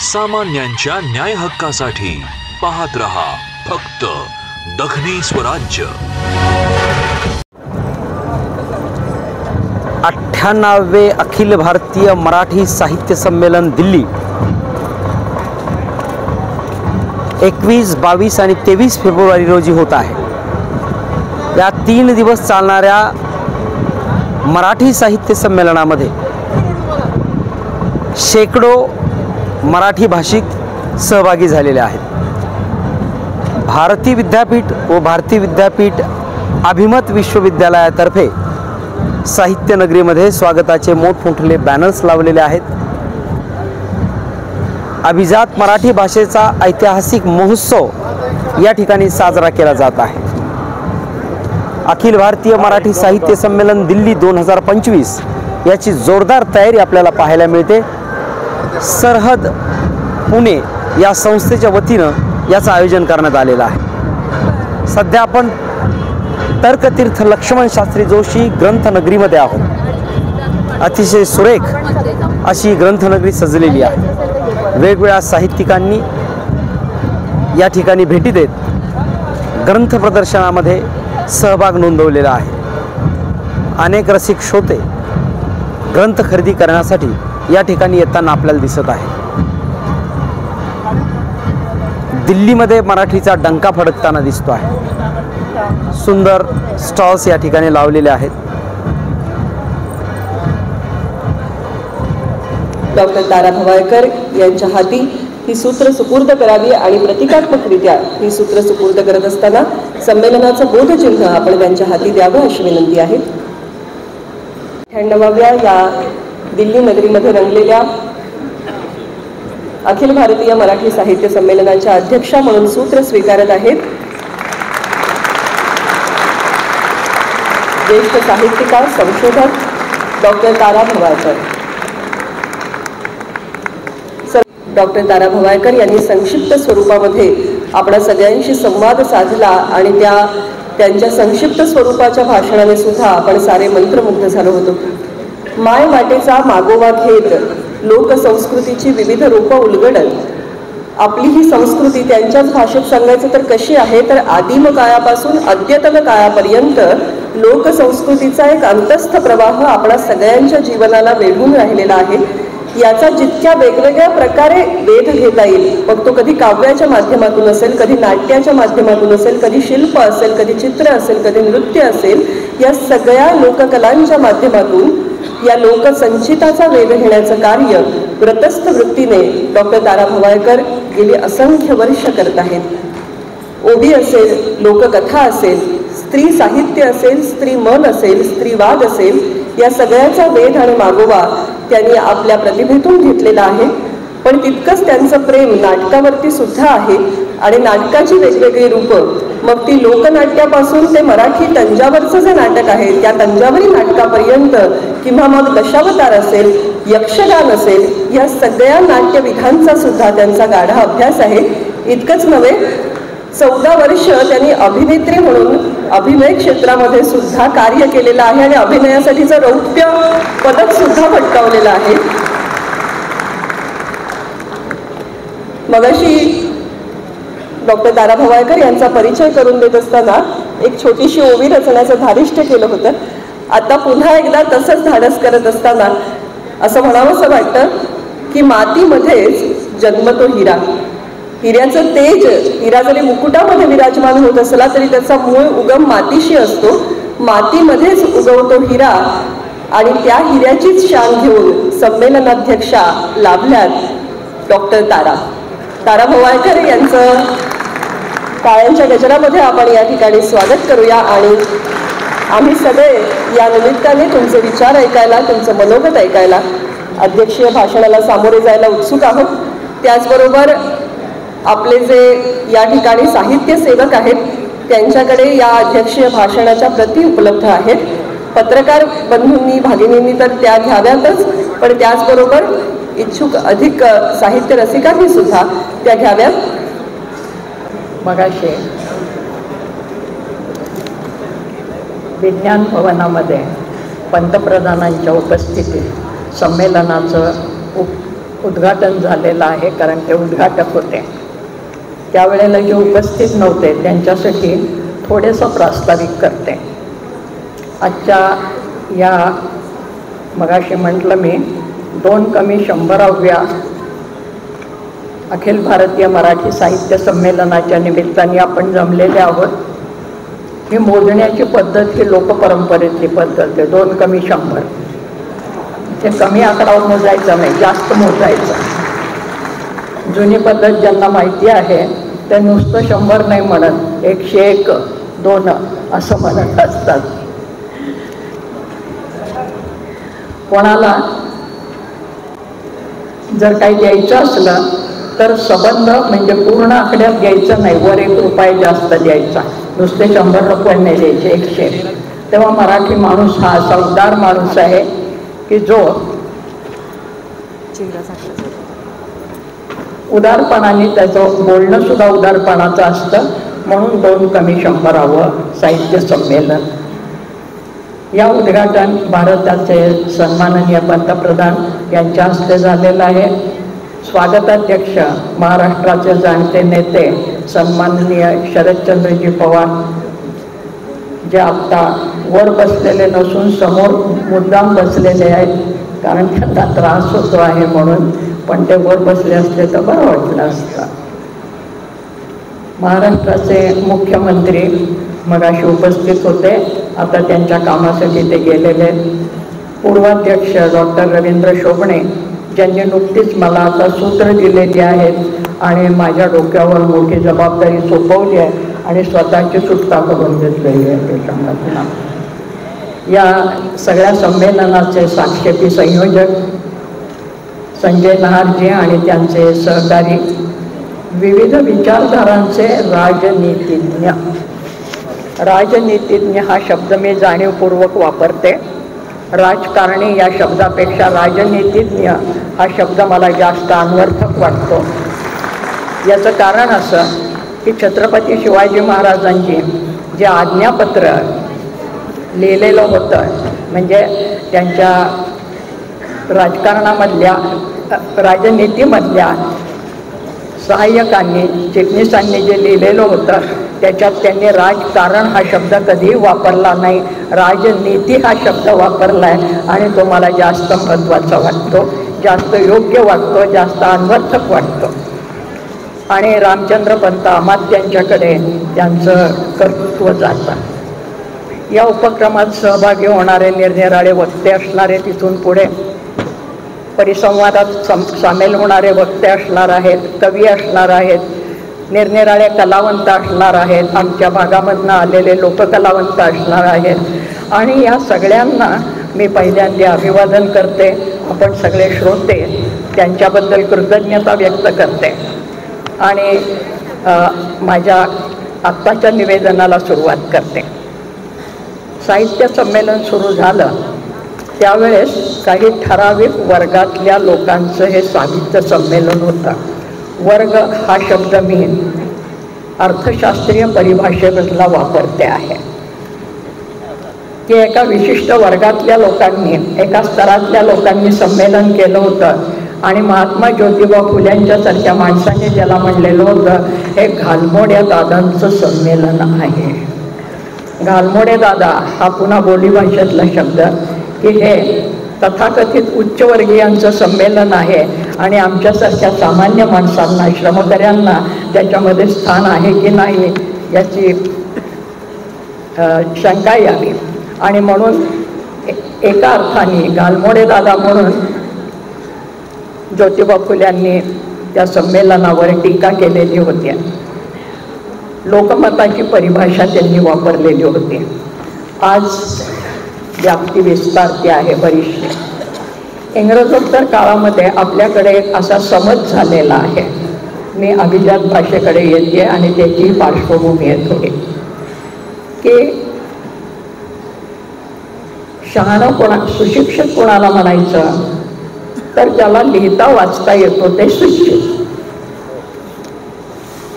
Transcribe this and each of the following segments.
सामान्यांच्या न्याय हक्कासाठी पाहत रहा फक्त दखनी स्वराज्य। 98वे अखिल भारतीय मराठी साहित्य संमेलन दिल्ली 21, 22 आणि 23 फेब्रुवारी रोजी होत आहे। या 3 दिवस चालणाऱ्या मराठी साहित्य संमेलनामध्ये शेकडो मराठी भाषिक सहभागी झालेले आहेत। भारती विद्यापीठ व भारती विद्यापीठ अभिमत विश्वविद्यालयातर्फे साहित्य नगरीमध्ये स्वागताचे मोठमोठे बॅनर्स लावलेले आहेत। अभिजात मराठी भाषेचा ऐतिहासिक महोत्सव या ठिकाणी साजरा केला जात आहे। अखिल भारतीय मराठी साहित्य संमेलन दिल्ली 2025 याची जोरदार तयारी आपल्याला पाहायला मिळते। सरहद पुणे या संस्थेच्या वतीनं याचं आयोजन करण्यात आलेलं आहे। सध्या आपण तर्कतीर्थ लक्ष्मण शास्त्री जोशी ग्रंथनगरीमध्ये आहोत। अतिशय सुरेख अशी ग्रंथनगरी सजलेली आहे। वेगवेगळ्या साहित्यिकांनी या ठिकाणी भेटी देत ग्रंथ प्रदर्शनामध्ये सहभाग नोंदवलेला आहे। अनेक रसिक श्रोते ग्रंथ खरेदी करण्यासाठी या ठिकाणी येताना आपल्याला दिसत आहे। दिल्लीमध्ये मराठीचा डंका फडकताना दिसतो आहे। सुंदर स्टॉल्स या ठिकाणी लावलेले आहेत। डॉक्टर तारा भवाळकर यांच्या हाती ही सूत्र सुपूर्द करावी आणि प्रतिकात्मकरित्या ही सूत्र सुपूर्द करत असताना संमेलनाचं बोधचिन्ह आपण त्यांच्या हाती द्यावं अशी विनंती आहे। 98व्या या दिल्ली नगरीमध्ये रंगलेल्या अखिल भारतीय मराठी साहित्य संमेलनाच्या अध्यक्षा म्हणून सूत्र स्वीकारत आहेत ज्येष्ठ साहित्यकार संशोधक डॉक्टर तारा भवाळकर। डॉक्टर तारा भवाळकर यांनी संक्षिप्त स्वरूपामध्ये आपल्या सगळ्यांशी संवाद साधला आणि त्यांच्या संक्षिप्त स्वरूपाच्या भाषणाने सुद्धा आपण सारे मंत्रमुग्ध झालो होतो। माय वाटेचा मागोवा घेत लोकसंस्कृतीची विविध रूपं उलगडत आपली ही संस्कृती त्यांच्याच भाषेत सांगायचं तर कशी आहे तर आदिम काळापासून अद्यतन काळापर्यंत लोकसंस्कृतीचा एक अंतस्थ प्रवाह आपल्या सगळ्यांच्या जीवनाला वेढून राहिलेला आहे। याचा जितक्या वेगवेगळ्या प्रकारे वेध घेता येईल, मग तो कधी काव्याच्या माध्यमातून असेल, कधी नाट्याच्या माध्यमातून असेल, कधी शिल्प असेल, कधी चित्र असेल, कधी नृत्य असेल, या सगळ्या लोककलांच्या माध्यमातून या लोकसंचिताचा वेध घेण्याचं कार्य व्रतस्थ वृत्तीने डॉक्टर तारा भवाळकर गेली असंख्य वर्ष करत आहेत। ओवी असेल, लोककथा असेल, स्त्री साहित्य असेल, स्त्री मन असेल, स्त्रीवाद असेल, या सगळ्याचा वेध आणि मागोवा त्यांनी आपल्या प्रतिभेतून घेतलेला आहे। पण तितकंच त्यांचं प्रेम नाटकावरती सुद्धा आहे आणि नाटकाची वेगवेगळी रूपं, मग ती लोकनाट्यापासून ते मराठी तंजावरचं जे नाटक आहे त्या तंजावरी नाटकापर्यंत किंवा मग दशावतार असेल, यक्षगान असेल, या सगळ्या नाट्यविधांचा सुद्धा त्यांचा गाढा अभ्यास आहे। इतकंच नव्हे, 14 वर्ष त्यांनी अभिनेत्री म्हणून अभिनय क्षेत्रामध्ये सुद्धा कार्य केलेलं आहे आणि अभिनयासाठीचं रौप्य पदक सुद्धा पटकावलेलं आहे। मगाशी डॉक्टर तारा भवाळकर यांचा परिचय करून देत असताना एक छोटीशी ओवी रचण्याचं धारिष्ट्य केलं होतं। आता पुन्हा एकदा तसंच धाडस करत असताना असं म्हणावंसं वाटतं की मातीमध्येच जन्मतो हिरा। हिऱ्याचं तेज, हिरा जरी मुकुटामध्ये विराजमान होत असला तरी त्याचा मूळ उगम मातीशी असतो। मातीमध्येच उगवतो हिरा आणि त्या हिऱ्याचीच शान घेऊन संमेलनाध्यक्षा लाभल्यात डॉक्टर तारा भवाळकर यांचं टाळ्यांच्या गजरामध्ये आपण या ठिकाणी स्वागत करूया आणि आम्ही सगळे या निमित्ताने तुमचे विचार ऐकायला, तुमचं मनोगत ऐकायला, अध्यक्षीय भाषणाला सामोरे जायला उत्सुक आहोत। त्याचबरोबर आपले जे या ठिकाणी साहित्य सेवक आहेत त्यांच्याकडे या अध्यक्षीय भाषणाच्या प्रती उपलब्ध आहेत। पत्रकार बंधूंनी, भगिनींनी तर त्या घ्याव्यातच, पण त्याचबरोबर इच्छुक अधिक साहित्य रसिकांनी सुद्धा त्या घ्याव्यात। मगाशी विज्ञान भवनामध्ये पंतप्रधानांच्या उपस्थितीत संमेलनाचं उद्घाटन झालेलं आहे, कारण ते उद्घाटक होते. त्यावेळेला जे उपस्थित नव्हते त्यांच्यासाठी थोडेसं प्रास्ताविक करते. आजच्या या मगाशी म्हटलं मी 2-100व्या अखिल भारतीय मराठी साहित्य संमेलनाच्या निमित्ताने आपण जमलेले आहोत. ही मोजण्याची पद्धत ही लोकपरंपरेतली पद्धत आहे. 2-100 ते कमी आकडावर मोजायचं नाही, जास्त मोजायचं. जुनी पद्धत ज्यांना माहिती आहे ते नुसतं 100 नाही म्हणत, 101, 2 असं म्हणत असतात. कोणाला जर काही द्यायचं असलं तर संबंध म्हणजे पूर्ण आकड्यात द्यायचं नाही, वर 1 रुपये जास्त द्यायचा. नुसते 100 रुपये नाही द्यायचे, 100. तेव्हा मराठी माणूस हा असा उदार माणूस आहे की जो उदारपणाने त्याचं बोलणं सुद्धा उदारपणाचं असतं. म्हणून 2-100 साहित्य संमेलन. या उद्घाटन भारताचे सन्माननीय पंतप्रधान यांच्या हस्ते झालेलं आहे. स्वागताध्यक्ष महाराष्ट्राचे जाणते नेते सन्माननीय शरदचंद्रजी पवार, जे आत्ता वर बसलेले नसून समोर मुद्दाम बसलेले आहेत, कारण त्यांना त्रास होतो आहे म्हणून. पण ते वर बसले असते तर बरं वाटलं असतं. महाराष्ट्राचे मुख्यमंत्री मगाशी उपस्थित होते, आता त्यांच्या कामासाठी ते गेलेले. पूर्वाध्यक्ष डॉक्टर रवींद्र शोभणे, ज्यांनी नुकतीच मला आता सूत्र दिलेली आहेत आणि माझ्या डोक्यावर मोठी जबाबदारी सोपवली आहे आणि स्वतःची सुटका करून घेतलेली आहे त्याच्यामधून. या सगळ्या संमेलनाचे साक्षेपी संयोजक संजय नहारजी आणि त्यांचे सहकारी, विविध विचारधारांचे राजनीतिज्ञ. राजनीतिज्ञ हा शब्द मी जाणीवपूर्वक वापरते. राजकारणी या शब्दापेक्षा राजनीतिज्ञ हा शब्द मला जास्त अन्वर्थक वाटतो. याचं कारण असं की छत्रपती शिवाजी महाराजांची जे आज्ञापत्र लिहिलेलं होतं, म्हणजे त्यांच्या राजकारणामधल्या राजनीतीमधल्या सहाय्यकांनी चिटणीसांनी जे लिहिलेलं होतं त्याच्यात त्यांनी राजकारण हा शब्द कधीही वापरला नाही, राजनीती हा शब्द वापरला आहे. आणि तो मला जास्त महत्त्वाचा वाटतो, जास्त योग्य वाटतो, जास्त अन्वर्थक वाटतो. आणि रामचंद्र पंत अमात्यांच्याकडे त्यांचं कर्तृत्व जातं. या उपक्रमात सहभागी होणारे निरनिराळे वक्ते असणारे, तिथून पुढे परिसंवादात सामील होणारे वक्ते असणार आहेत, कवी असणार आहेत, निरनिराळे कलावंत असणार आहेत, आमच्या भागामधनं आलेले लोककलावंत असणार आहेत. आणि या सगळ्यांना मी पहिल्यांदा अभिवादन करते. आपण सगळे श्रोते त्यांच्याबद्दल कृतज्ञता व्यक्त करते आणि माझ्या आत्ताच्या निवेदनाला सुरुवात करते. साहित्य संमेलन सुरू झालं त्यावेळेस काही ठराविक वर्गातल्या लोकांचं हे साहित्य संमेलन होतं. वर्ग हा शब्द मी अर्थशास्त्रीय परिभाषेमधला वापरते आहे की एका विशिष्ट वर्गातल्या लोकांनी, एका स्तरातल्या लोकांनी संमेलन केलं होतं. आणि महात्मा ज्योतिबा फुल्यांच्यासारख्या माणसाने ज्याला म्हणलेलं होतं हे घालमोड्या दादांचं संमेलन आहे. घालमोडे दादा हा पुन्हा बोलीभाषेतला शब्द की हे तथाकथित उच्चवर्गीयांचं संमेलन आहे आणि आमच्यासारख्या सामान्य माणसांना, श्रमकऱ्यांना त्याच्यामध्ये स्थान आहे की नाही याची शंका यावी. आणि म्हणून एका अर्थाने घालमोडे दादा म्हणून ज्योतिबा फुल्यांनी त्या संमेलनावर टीका केलेली होती. लोकमताची परिभाषा त्यांनी वापरलेली होती. आज व्याप्ती विस्तारती आहे बरीचशी. इंग्रजोत्तर काळामध्ये आपल्याकडे एक असा समज झालेला आहे. मी अभिजात भाषेकडे येते आणि त्याची पार्श्वभूमी आहे थोडी, की शहाणं सुशिक्षित कोणाला म्हणायचं तर ज्याला लिहिता वाचता येतो ते सुशिक्षित.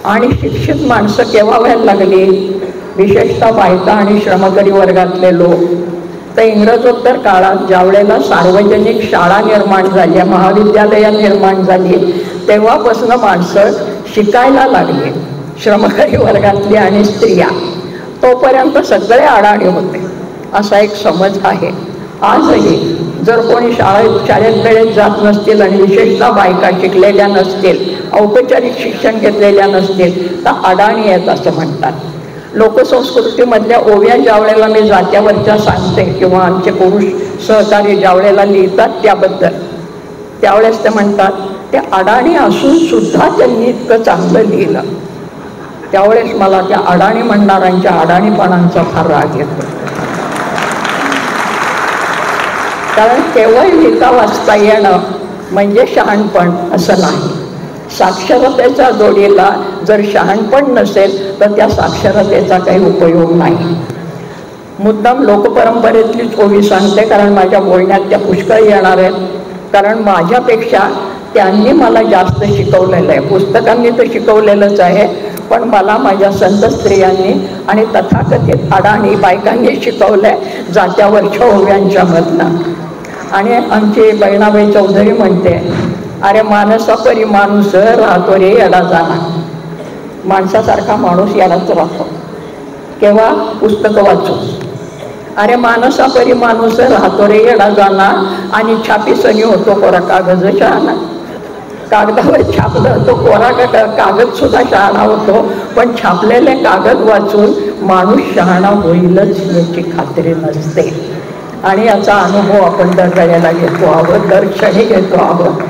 आणि शिक्षित माणसं केव्हा व्हायला लागली, विशेषतः वायता आणि श्रमकरी वर्गातले लोक तर इंग्रजोत्तर काळात ज्या वेळेला सार्वजनिक शाळा निर्माण झाल्या, महाविद्यालयं निर्माण झाली, तेव्हापासून माणसं शिकायला लागली, श्रमकारी वर्गातली आणि स्त्रिया. तोपर्यंत सगळे अडाणी होते असा एक समज आहे. आजही जर कोणी शाळेत वेळेत जात नसतील आणि विशेषतः बायका शिकलेल्या नसतील, औपचारिक शिक्षण घेतलेल्या नसतील, तर अडाणी आहेत असं म्हणतात. लोकसंस्कृतीमधल्या ओव्या ज्या वेळेला मी जात्यावरच्या सांगते किंवा आमचे पुरुष सहकारी ज्या वेळेला लिहितात त्याबद्दल, त्यावेळेस ते म्हणतात ते अडाणी असून सुद्धा त्यांनी इतकं चांगलं लिहिलं. त्यावेळेस मला त्या अडाणी म्हणणाऱ्यांच्या अडाणीपणांचा फार राग येतो. कारण केवळ लिहिता वाचता येणं म्हणजे शहाणपण असं नाही. साक्षरतेच्या जोडीला जर शहाणपण नसेल तर त्या साक्षरतेचा काही उपयोग नाही. मुद्दाम लोकपरंपरेतलीच ओवी सांगते कारण माझ्या बोलण्यात त्या पुष्कळ येणार आहेत. कारण माझ्यापेक्षा त्यांनी मला जास्त शिकवलेलं आहे. पुस्तकांनी तर शिकवलेलंच आहे, पण मला माझ्या संत स्त्रियांनी आणि तथाकथित अडाणी बायकांनी शिकवलं आहे जात्यावरच्या ओव्यांच्या मधनं. आणि आमची बहिणाबाई चौधरी म्हणते, अरे माणसापरी माणूस राहतो रे येडा जाणा. माणसासारखा माणूस येडाच राहतो केव्हा? पुस्तकं वाचून. अरे माणसापरी माणूस राहतो रे येडा जाणा आणि छापी सनी होतो कोरा कागद शहाणा. कागदावर छापलं तो कोरा कागद सुद्धा शहाणा होतो, पण छापलेले कागद वाचून माणूस शहाणा होईलच याची खात्री नसते. आणि याचा अनुभव आपण दर वेळेला घेतो आहोत, दर क्षणी घेतो आहोत.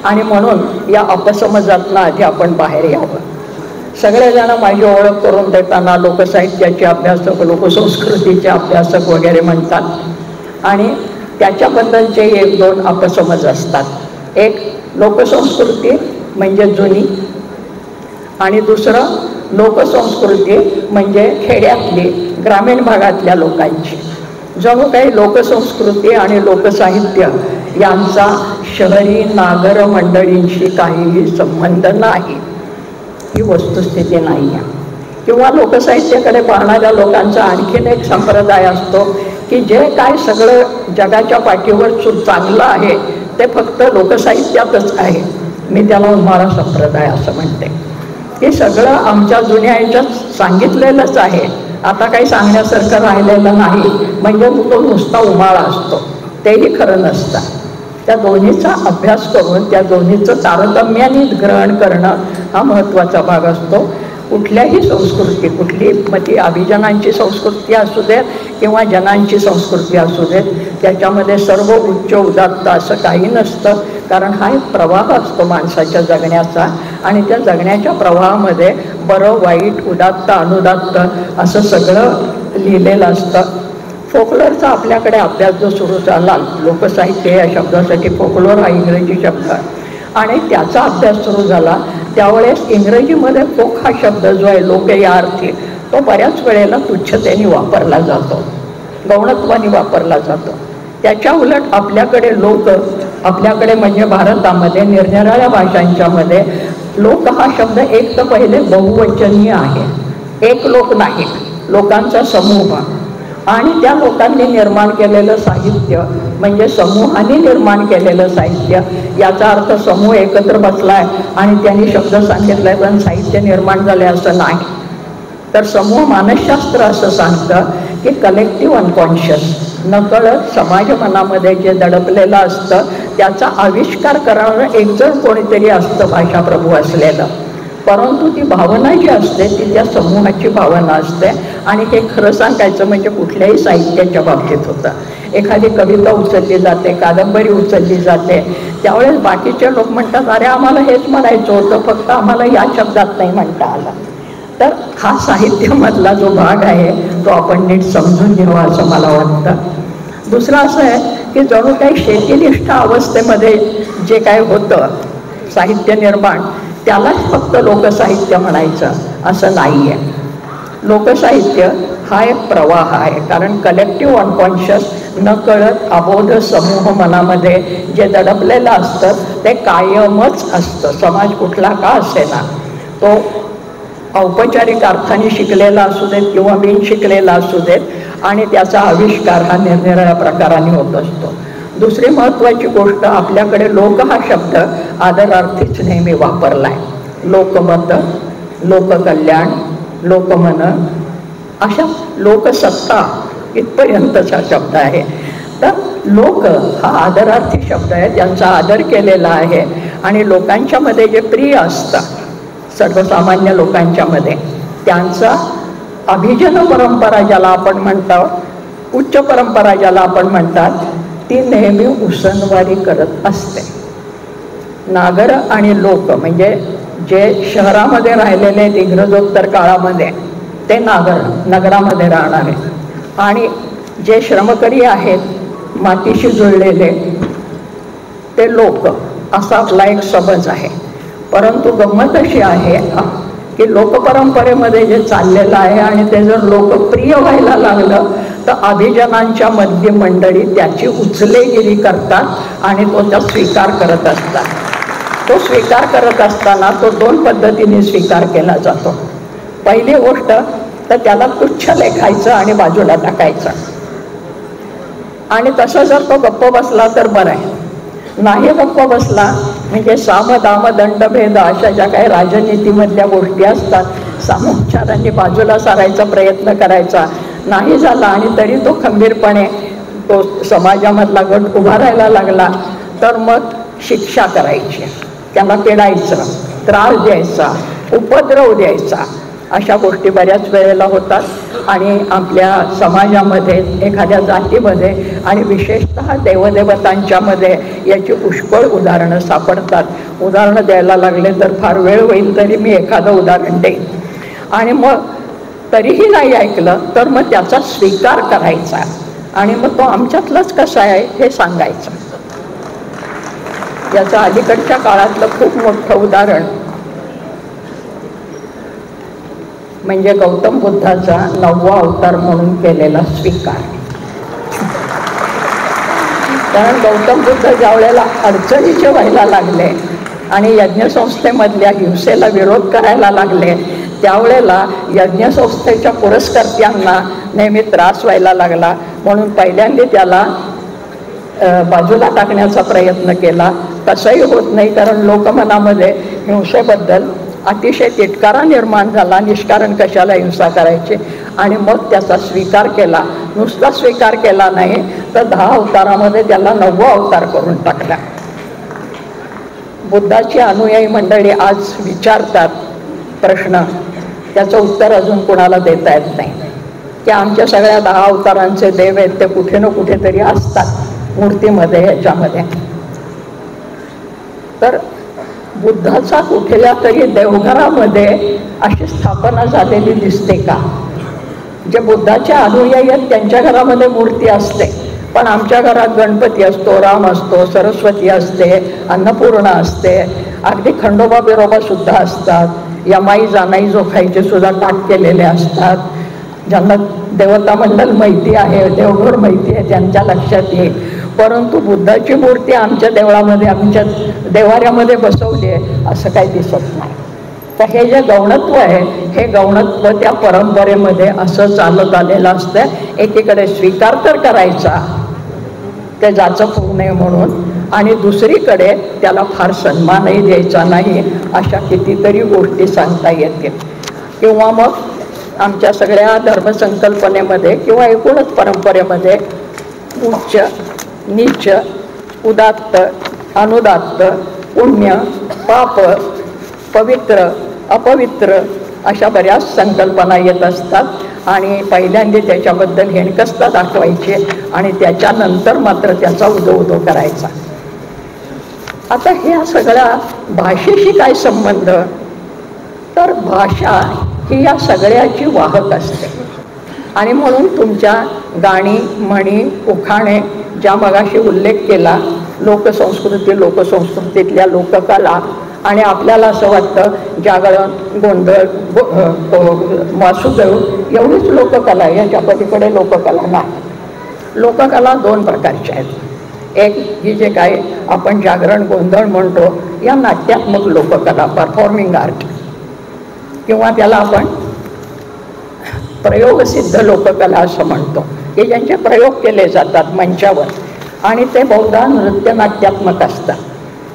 आणि म्हणून या अपसमजातनं आधी आपण बाहेर यावं. सगळेजण माझी ओळख करून देताना लोकसाहित्याचे अभ्यासक, लोकसंस्कृतीचे अभ्यासक वगैरे म्हणतात. आणि त्याच्याबद्दलचे एक दोन अपसमज असतात. एक, लोकसंस्कृती म्हणजे जुनी, आणि दुसरं लोकसंस्कृती म्हणजे खेड्यातली, ग्रामीण भागातल्या लोकांची. जणू काही लोकसंस्कृती आणि लोकसाहित्य यांचा शहरी नागर मंडळींशी काहीही संबंध नाही, ही वस्तुस्थिती नाही आहे. किंवा लोकसाहित्याकडे पाहणाऱ्या लोकांचा आणखीन एक संप्रदाय असतो की जे काय सगळं जगाच्या पाठीवर चांगलं आहे ते फक्त लोकसाहित्यातच आहे. मी त्याला उन्हाळा संप्रदाय असं म्हणते. हे सगळं आमच्या जुन्या ह्याच्यात सांगितलेलंच आहे, आता काही सांगण्यासारखं राहिलेलं नाही, म्हणजे तो नुसता उन्हाळा असतो, तेही खरं नसतं. त्या दोन्हीचा अभ्यास करून त्या दोन्हीचं तारतम्याने ग्रहण करणं हा महत्त्वाचा भाग असतो. कुठल्याही संस्कृती, कुठली मग ती अभिजनांची संस्कृती असू देत किंवा जनांची संस्कृती असू देत, त्याच्यामध्ये सर्व उच्च उदात्त असं काही नसतं. कारण हा एक प्रवाह असतो माणसाच्या जगण्याचा, आणि त्या जगण्याच्या प्रवाहामध्ये बरं वाईट, उदात्त अनुदात्त असं सगळं लिहिलेलं असतं. फोकलोरचा आपल्याकडे अभ्यास जो सुरू झाला, लोकसाहित्य या शब्दासाठी फोकलोर हा इंग्रजी शब्द, आणि त्याचा अभ्यास सुरू झाला त्यावेळेस इंग्रजीमध्ये फोक हा शब्द जो आहे लोक या अर्थी, तो बऱ्याच वेळेला तुच्छतेने वापरला जातो, गौणत्वाने वापरला जातो. त्याच्या उलट आपल्याकडे लोक, आपल्याकडे म्हणजे भारतामध्ये निरनिराळ्या भाषांच्यामध्ये लोक हा शब्द एक तर पहिले बहुवचनीय आहे, एक लोक नाही, लोकांचा समूह. आणि त्या लोकांनी निर्माण केलेलं साहित्य म्हणजे समूहाने निर्माण केलेलं साहित्य. याचा अर्थ समूह एकत्र बसलाय आणि त्यांनी शब्द सांगितलाय पण साहित्य निर्माण झाले असं नाही. तर समूह मानसशास्त्र असं सांगतं की कलेक्टिव्ह अनकॉन्शियस, नकळत समाज मनामध्ये जे दडपलेलं असतं त्याचा आविष्कार करणारं एक जण कोणीतरी असतं भाषाप्रभू असलेलं. परंतु ती भावना जी असते ती त्या समूहाची भावना असते. आणि हे खरं सांगायचं म्हणजे कुठल्याही साहित्याच्या बाबतीत होतं. एखादी कविता उचलली जाते, कादंबरी उचलली जाते, त्यावेळेस बाकीचे लोक म्हणतात अरे आम्हाला हेच म्हणायचं होतं, फक्त आम्हाला या शब्दात नाही म्हणता आलं. तर हा साहित्यामधला जो भाग आहे तो आपण नीट समजून घ्यावा असं मला वाटतं. दुसरं असं आहे की जणू काही शेतीनिष्ठ अवस्थेमध्ये जे काय होतं साहित्य निर्माण, त्यालाच फक्त लोकसाहित्य म्हणायचं असं नाही आहे. लोकसाहित्य हा एक प्रवाह आहे, कारण कलेक्टिव्ह अनकॉन्शियस, नकळत अबोध समूह मनामध्ये जे दडपलेलं असतं ते कायमच असतं. समाज कुठला का असेना, तो औपचारिक अर्थाने शिकलेला असू देत किंवा बिन शिकलेला असू देत, आणि त्याचा आविष्कार हा निरनिराळ्या प्रकाराने होत असतो. दुसरी महत्त्वाची गोष्ट, आपल्याकडे लोक हा शब्द आदरार्थीच नेहमी वापरला आहे. लोकमत, लोककल्याण, लोकमन, अशा लोकसत्ता इथपर्यंतचा शब्द आहे. तर लोक हा आदरार्थी शब्द आहे, त्यांचा आदर केलेला आहे. आणि लोकांच्यामध्ये जे प्रिय असतं, सर्वसामान्य लोकांच्यामध्ये, त्यांचा अभिजन परंपरा ज्याला आपण म्हणतो, उच्च परंपरा ज्याला आपण म्हणतात, ती नेहमी उसनवारी करत असते. नागर आणि लोक म्हणजे जे शहरामध्ये राहिलेले आहेत इंग्रजोत्तर काळामध्ये, ते नगरामध्ये राहणारे, आणि जे श्रमकरी आहेत मातीशी जुळलेले, ते लोक, असा आपला एक समज आहे. परंतु गंमत अशी आहे की लोकपरंपरेमध्ये जे चाललेलं आहे आणि ते जर लोकप्रिय व्हायला लागलं तर अभिजनांच्या मध्य मंडळी त्याची उचलेगिरी करतात आणि तो त्या स्वीकार करत असतात. तो स्वीकार करत असताना तो दोन पद्धतीने स्वीकार केला जातो. पहिली गोष्ट तर त्याला तुच्छ लेखायचं आणि बाजूला टाकायचं, आणि तसं जर तो गप्प बसला तर बरं आहे. नाही गप्प बसला म्हणजे साम दाम दंडभेद अशा ज्या काही राजनीतीमधल्या गोष्टी असतात, सामोपचारांनी बाजूला सारायचा प्रयत्न करायचा, नाही झाला आणि तरी तो खंबीरपणे तो समाजामधला गट उभा राहायला लागला तर मग शिक्षा करायची, त्याला पेडायचं, त्रास द्यायचा, उपद्रव द्यायचा, अशा गोष्टी बऱ्याच वेळेला होतात. आणि आपल्या समाजामध्ये, एखाद्या जातीमध्ये आणि विशेषतः देवदेवतांच्यामध्ये याची पुष्कळ उदाहरणं सापडतात. उदाहरणं द्यायला लागले तर फार वेळ होईल, तरी मी एखादं उदाहरण देईन. आणि मग तरीही नाही ऐकलं तर मग त्याचा स्वीकार करायचा आणि मग तो आमच्यातलाच कसा आहे हे सांगायचं. याचं अलीकडच्या काळातलं खूप मोठं उदाहरण म्हणजे गौतम बुद्धाचा 9वा अवतार म्हणून केलेला स्वीकार. कारण गौतम बुद्ध ज्या वेळेला अडचणीचे व्हायला लागले आणि यज्ञसंस्थेमधल्या हिंसेला विरोध करायला लागले, त्यावेळेला यज्ञसंस्थेच्या पुरस्कर्त्यांना नेहमी त्रास व्हायला लागला. म्हणून पहिल्यांदा त्याला बाजूला टाकण्याचा प्रयत्न केला. तसंही होत नाही, कारण लोकमनामध्ये हिंसेबद्दल अतिशय तिटकारा निर्माण झाला. निष्कारण कशाला हिंसा करायची, आणि मग त्याचा स्वीकार केला. नुसता स्वीकार केला नाही तर 10 अवतारामध्ये त्याला 9वा अवतार करून टाकला. बुद्धाची अनुयायी मंडळी आज विचारतात प्रश्न, त्याचं उत्तर अजून कोणाला देता येत नाही, की आमच्या सगळ्या 10 अवतारांचे देव आहेत ते कुठे ना कुठेतरी असतात मूर्तीमध्ये, ह्याच्यामध्ये. तर बुद्धाचा कुठल्या तरी देवघरामध्ये अशी स्थापना झालेली दिसते का? जे बुद्धाचे अनुयायी आहेत त्यांच्या घरामध्ये मूर्ती असते, पण आमच्या घरात गणपती असतो, राम असतो, सरस्वती असते, अन्नपूर्णा असते, अगदी खंडोबा बिरोबा सुद्धा असतात, यमाई जानाई जोखाईचे सुद्धा ताट केलेले असतात. ज्यांना देवता मंडळ माहिती आहे, देवघर माहिती आहे, त्यांच्या लक्षात येईल. परंतु बुद्धाची मूर्ती आमच्या देवळामध्ये, आमच्या देवाऱ्यामध्ये बसवली आहे असं काही दिसत नाही. तर हे जे गौणत्व आहे, हे गौणत्व त्या परंपरेमध्ये असं चालत आलेलं असतं. एकीकडे स्वीकार तर करायचा ते जाचं होऊ नये म्हणून, आणि दुसरीकडे त्याला फार सन्मानही द्यायचा नाही, अशा कितीतरी गोष्टी सांगता येतील. किंवा मग आमच्या सगळ्या धर्मसंकल्पनेमध्ये किंवा एकूणच परंपरेमध्ये उच्च, नीच, उदात्त, अनुदात्त, पुण्य, पाप, पवित्र, अपवित्र अशा बऱ्याच संकल्पना येत असतात. आणि पहिल्यांदा त्याच्याबद्दल हेणकस्ता दाखवायची आणि त्याच्यानंतर मात्र त्याचा उदो करायचा. आता ह्या सगळ्या भाषेशी काय संबंध? तर भाषा ही या सगळ्याची वाहक असते. आणि म्हणून तुमच्या गाणी, म्हणी, उखाणे ज्या मगाशी उल्लेख केला, लोकसंस्कृतीतल्या लोककला, आणि आपल्याला असं वाटतं जागरण, गोंधळ, वासुदेव एवढीच लोककला आहे, याच्या पलीकडे लोककला नाही. लोककला 2 प्रकारच्या आहेत. एक ही जे काय आपण जागरण, गोंधळ म्हणतो, या नाट्यात्मक लोककला, परफॉर्मिंग आर्ट, किंवा त्याला आपण प्रयोगसिद्ध लोककला असं म्हणतो, की ज्यांचे प्रयोग केले जातात मंचावर आणि ते बहुधा नृत्यनाट्यात्मक असतात.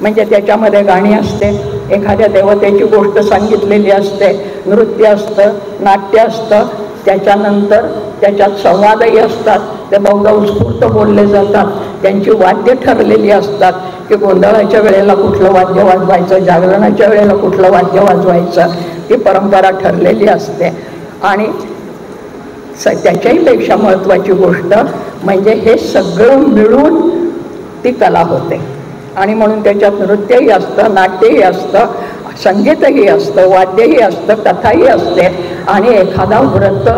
म्हणजे त्याच्यामध्ये गाणी असते, एखाद्या देवतेची गोष्ट सांगितलेली असते, नृत्य असतं, नाट्य असतं, त्याच्यानंतर त्याच्यात संवादही असतात, ते बहुधा उत्स्फूर्त बोलले जातात, त्यांची वाद्य ठरलेली असतात की गोंधळाच्या वेळेला कुठलं वाद्य वाजवायचं, जागरणाच्या वेळेला कुठलं वाद्य वाजवायचं, ही परंपरा ठरलेली असते. आणि त्याच्याही पेक्षा महत्त्वाची गोष्ट म्हणजे हे सगळं मिळून ती कला होते. आणि म्हणून त्याच्यात नृत्यही असतं, नाट्यही असतं, संगीतही असतं, वाद्यही असतं, कथाही असते आणि एखादा व्रत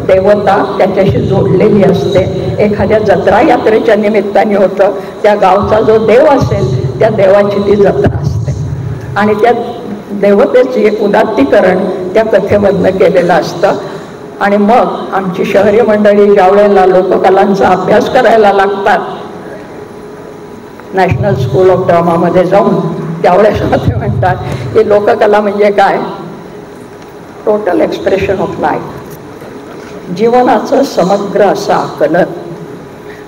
देवता त्याच्याशी जोडलेली असते. एखाद्या जत्रा यात्रेच्या निमित्ताने होतं, त्या गावचा जो देव असेल त्या देवाची ती जत्रा असते आणि त्या देवतेचे उदात्तीकरण त्या कथेमधनं केलेलं असतं. आणि मग आमची शहरी मंडळी ज्या वेळेला लोककलांचा अभ्यास करायला लागतात नॅशनल स्कूल ऑफ ड्रामामध्ये जाऊन, त्यावेळेस ते म्हणतात की लोककला म्हणजे काय, टोटल एक्सप्रेशन ऑफ लाईफ, जीवनाचं समग्र असं आकलन.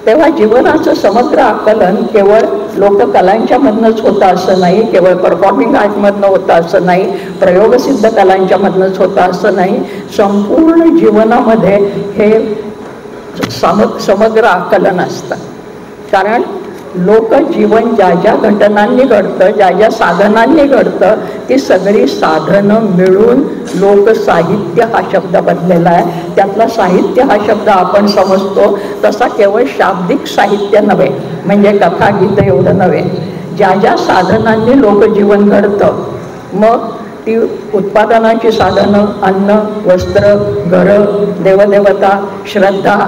तेव्हा जीवनाचं समग्र आकलन केवळ लोककलांच्या मधनंच होतं असं नाही, केवळ परफॉर्मिंग आर्टमधनं होतं असं नाही, प्रयोगसिद्ध कलांच्या मधनंच होतं असं नाही, संपूर्ण जीवनामध्ये हे समग्र आकलन असतं. कारण लोकजीवन ज्या ज्या घटनांनी घडतं, ज्या ज्या साधनांनी घडतं, ती सगळी साधनं मिळून लोकसाहित्य हा शब्द बनलेला आहे. त्यातला साहित्य हा शब्द आपण समजतो तसा केवळ शाब्दिक साहित्य नव्हे, म्हणजे कथा गीत एवढं नव्हे. ज्या ज्या साधनांनी लोकजीवन घडतं, मग ती उत्पादनाची साधनं, अन्न, वस्त्र, घरं, देवदेवता, श्रद्धा,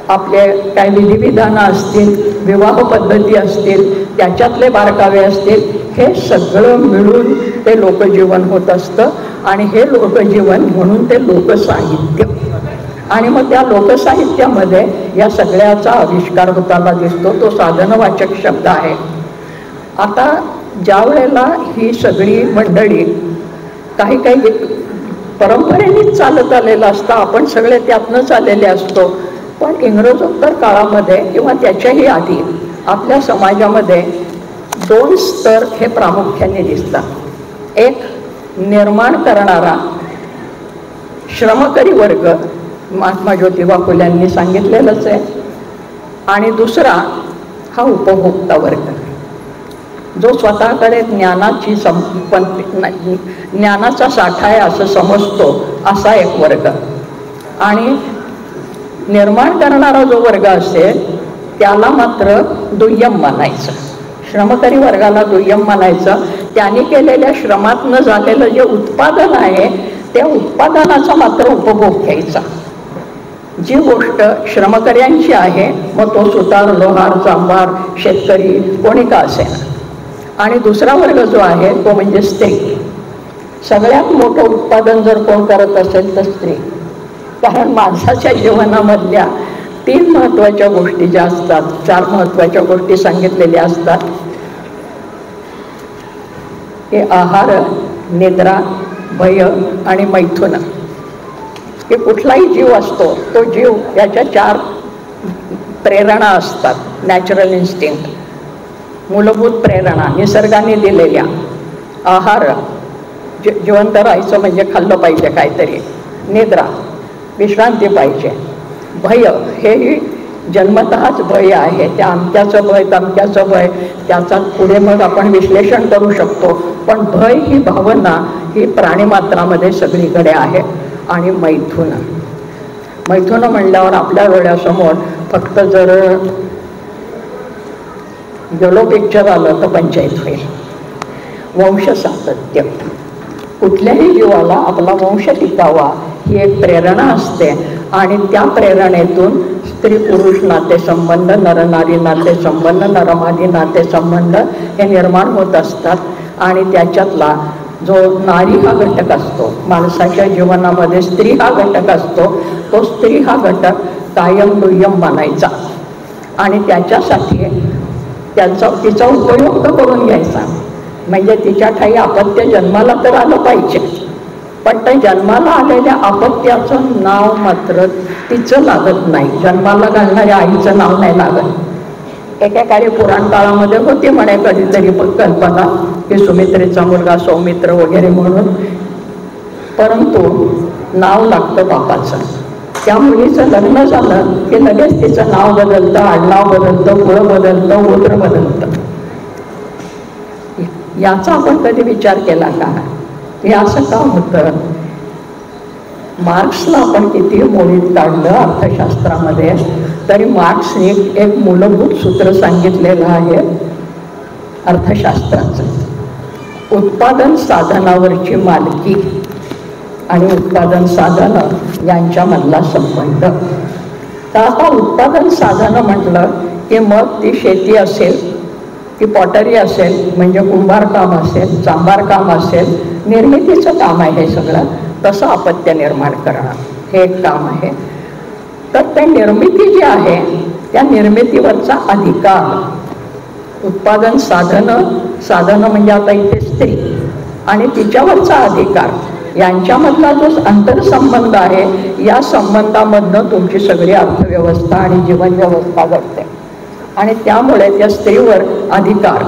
आपले काय विधिविधानं असतील, विवाह पद्धती असतील, त्याच्यातले बारकावे असतील, हे सगळं मिळून ते लोकजीवन होत असतं. आणि हे लोकजीवन म्हणून ते लोकसाहित्य. आणि मग त्या लोकसाहित्यामध्ये या सगळ्याचा आविष्कार होताना दिसतो, तो साधनवाचक शब्द आहे. आता ज्या वेळेला ही सगळी मंडळी काही काही परंपरेनेच चालत आलेलं असतं, आपण सगळे त्यातनंच आलेले असतो. पण इंग्रजोत्तर काळामध्ये किंवा त्याच्याही आधी आपल्या समाजामध्ये दोन स्तर हे प्रामुख्याने दिसतात. एक निर्माण करणारा श्रमकरी वर्ग, महात्मा ज्योतिबा फुल्यांनी सांगितलेलंच आहे, आणि दुसरा हा उपभोक्ता वर्ग, जो स्वतःकडे ज्ञानाचा साठा आहे असं समजतो, असा एक वर्ग. आणि निर्माण करणारा जो वर्ग असेल त्याला मात्र दुय्यम मानायचं, श्रमकरी वर्गाला दुय्यम मानायचं. त्यांनी केलेल्या श्रमातनं झालेलं जे उत्पादन आहे त्या उत्पादनाचा मात्र उपभोग घ्यायचा. जी गोष्ट श्रमकऱ्यांची आहे, मग तो सुतार, लोहार, चांभार, शेतकरी, कोणी का असेल. आणि दुसरा वर्ग जो आहे तो म्हणजे स्त्री. सगळ्यात मोठं उत्पादन जर कोण करत असेल तर स्त्री. कारण माणसाच्या जीवनामधल्या 3 महत्त्वाच्या गोष्टी ज्या असतात, 4 महत्त्वाच्या गोष्टी सांगितलेल्या असतात, हे आहार, निद्रा, भय आणि मैथुन. हे कुठलाही जीव असतो तो जीव, याच्या 4 प्रेरणा असतात. नॅचरल इन्स्टिंक्ट, मूलभूत प्रेरणा निसर्गाने दिलेल्या. आहार, जिवंत राहायचं म्हणजे खाल्लं पाहिजे काहीतरी. निद्रा, विश्रांती पाहिजे. भय, हेही जन्मतःच भय आहे, त्या अमक्याचं भय, तमक्याचं भय, त्याचा पुढे मग आपण विश्लेषण करू शकतो. पण भय ही भावना ही प्राणीमात्रामध्ये सगळीकडे आहे. आणि मैथुन, मैथुन म्हणल्यावर आपल्या डोळ्यासमोर फक्त जर गेलो पिक्चर आलं तर पंचायत होईल. वंश सातत्य, कुठल्याही जीवाला आपला वंश टिकावा ही एक प्रेरणा असते. आणि त्या प्रेरणेतून स्त्री पुरुष नातेसंबंध, नरनारी नातेसंबंध, नरमादी नातेसंबंध हे निर्माण होत असतात. आणि त्याच्यातला जो नारी हा घटक असतो, माणसाच्या जीवनामध्ये स्त्री हा घटक असतो, तो स्त्री हा घटक कायम दुय्यम मानायचा आणि त्याच्यासाठी तिचा उपयोग करून घ्यायचा. म्हणजे तिच्या ठाई अपत्य जन्माला तर आलं पाहिजे, पण त्या जन्माला आलेल्या अपत्याचं नाव मात्र तिचं लागत नाही. जन्माला घालणाऱ्या आईचं नाव नाही लागत. एकेकाळी पुराण काळामध्ये होती म्हणे कधीतरी कल्पना की सुमित्रेचा मुलगा सौमित्र वगैरे म्हणून, परंतु नाव लागतं बापाचं. त्या मुलीचं लग्न झालं की लगेच तिचं नाव बदलतं, आडनाव बदलतं, कुळं बदलतं, गोत्र बदलतं. याचा आपण कधी विचार केला का? हे असं का होतं? मार्क्सला आपण किती मोडीत काढलं अर्थशास्त्रामध्ये, तरी मार्क्सने एक मूलभूत सूत्र सांगितलेलं आहे अर्थशास्त्राचं. उत्पादन साधनावरची मालकी आणि उत्पादन साधनं यांच्यामधला संबंध. तर आता उत्पादन साधनं म्हटलं की मग ती शेती असेल, ती पॉटरी असेल म्हणजे कुंभारकाम असेल, चांभारकाम असेल, निर्मितीचं काम आहे हे सगळं. तसं अपत्य निर्माण करणं हे एक काम आहे. तर ते निर्मिती जी आहे त्या निर्मितीवरचा अधिकार, उत्पादन साधनं म्हणजे आता इथे स्त्री आणि तिच्यावरचा अधिकार यांच्यामधला जो आंतरसंबंध आहे, या संबंधामधनं तुमची सगळी अर्थव्यवस्था आणि जीवनव्यवस्था घडते. आणि त्यामुळे त्या स्त्रीवर अधिकार,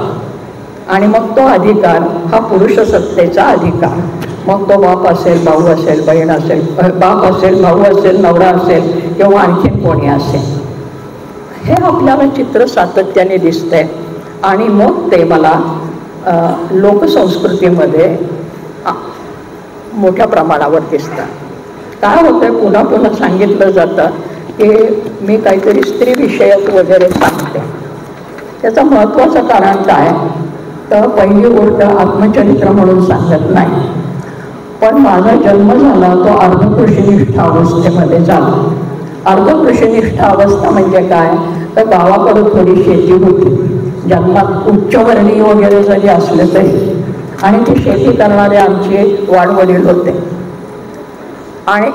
आणि मग तो अधिकार हा पुरुष सत्तेचा अधिकार. मग तो बाप असेल, भाऊ असेल, बहीण असेल, बाप असेल, भाऊ असेल, नवरा असेल किंवा आणखीन कोणी असेल, हे आपल्याला चित्र सातत्याने दिसतंय. आणि मग ते मला लोकसंस्कृतीमध्ये मोठ्या प्रमाणावर दिसतं. काय होतंय, पुन्हा पुन्हा सांगितलं जातं की मी काहीतरी स्त्रीविषयक वगैरे सांगते. त्याचं महत्त्वाचं कारण काय, तर पहिली गोष्ट आत्मचरित्र म्हणून सांगत नाही, पण माझा जन्म झाला तो अर्धकृषिनिष्ठ अवस्थेमध्ये झाला. अर्धकृषिनिष्ठ अवस्था म्हणजे काय, तर गावाकडे थोडी शेती होती, जन्मात उच्चवर्णीय वगैरे जरी असले तरी, आणि ती शेती करणारे आमचे वाडवडील होते. आणि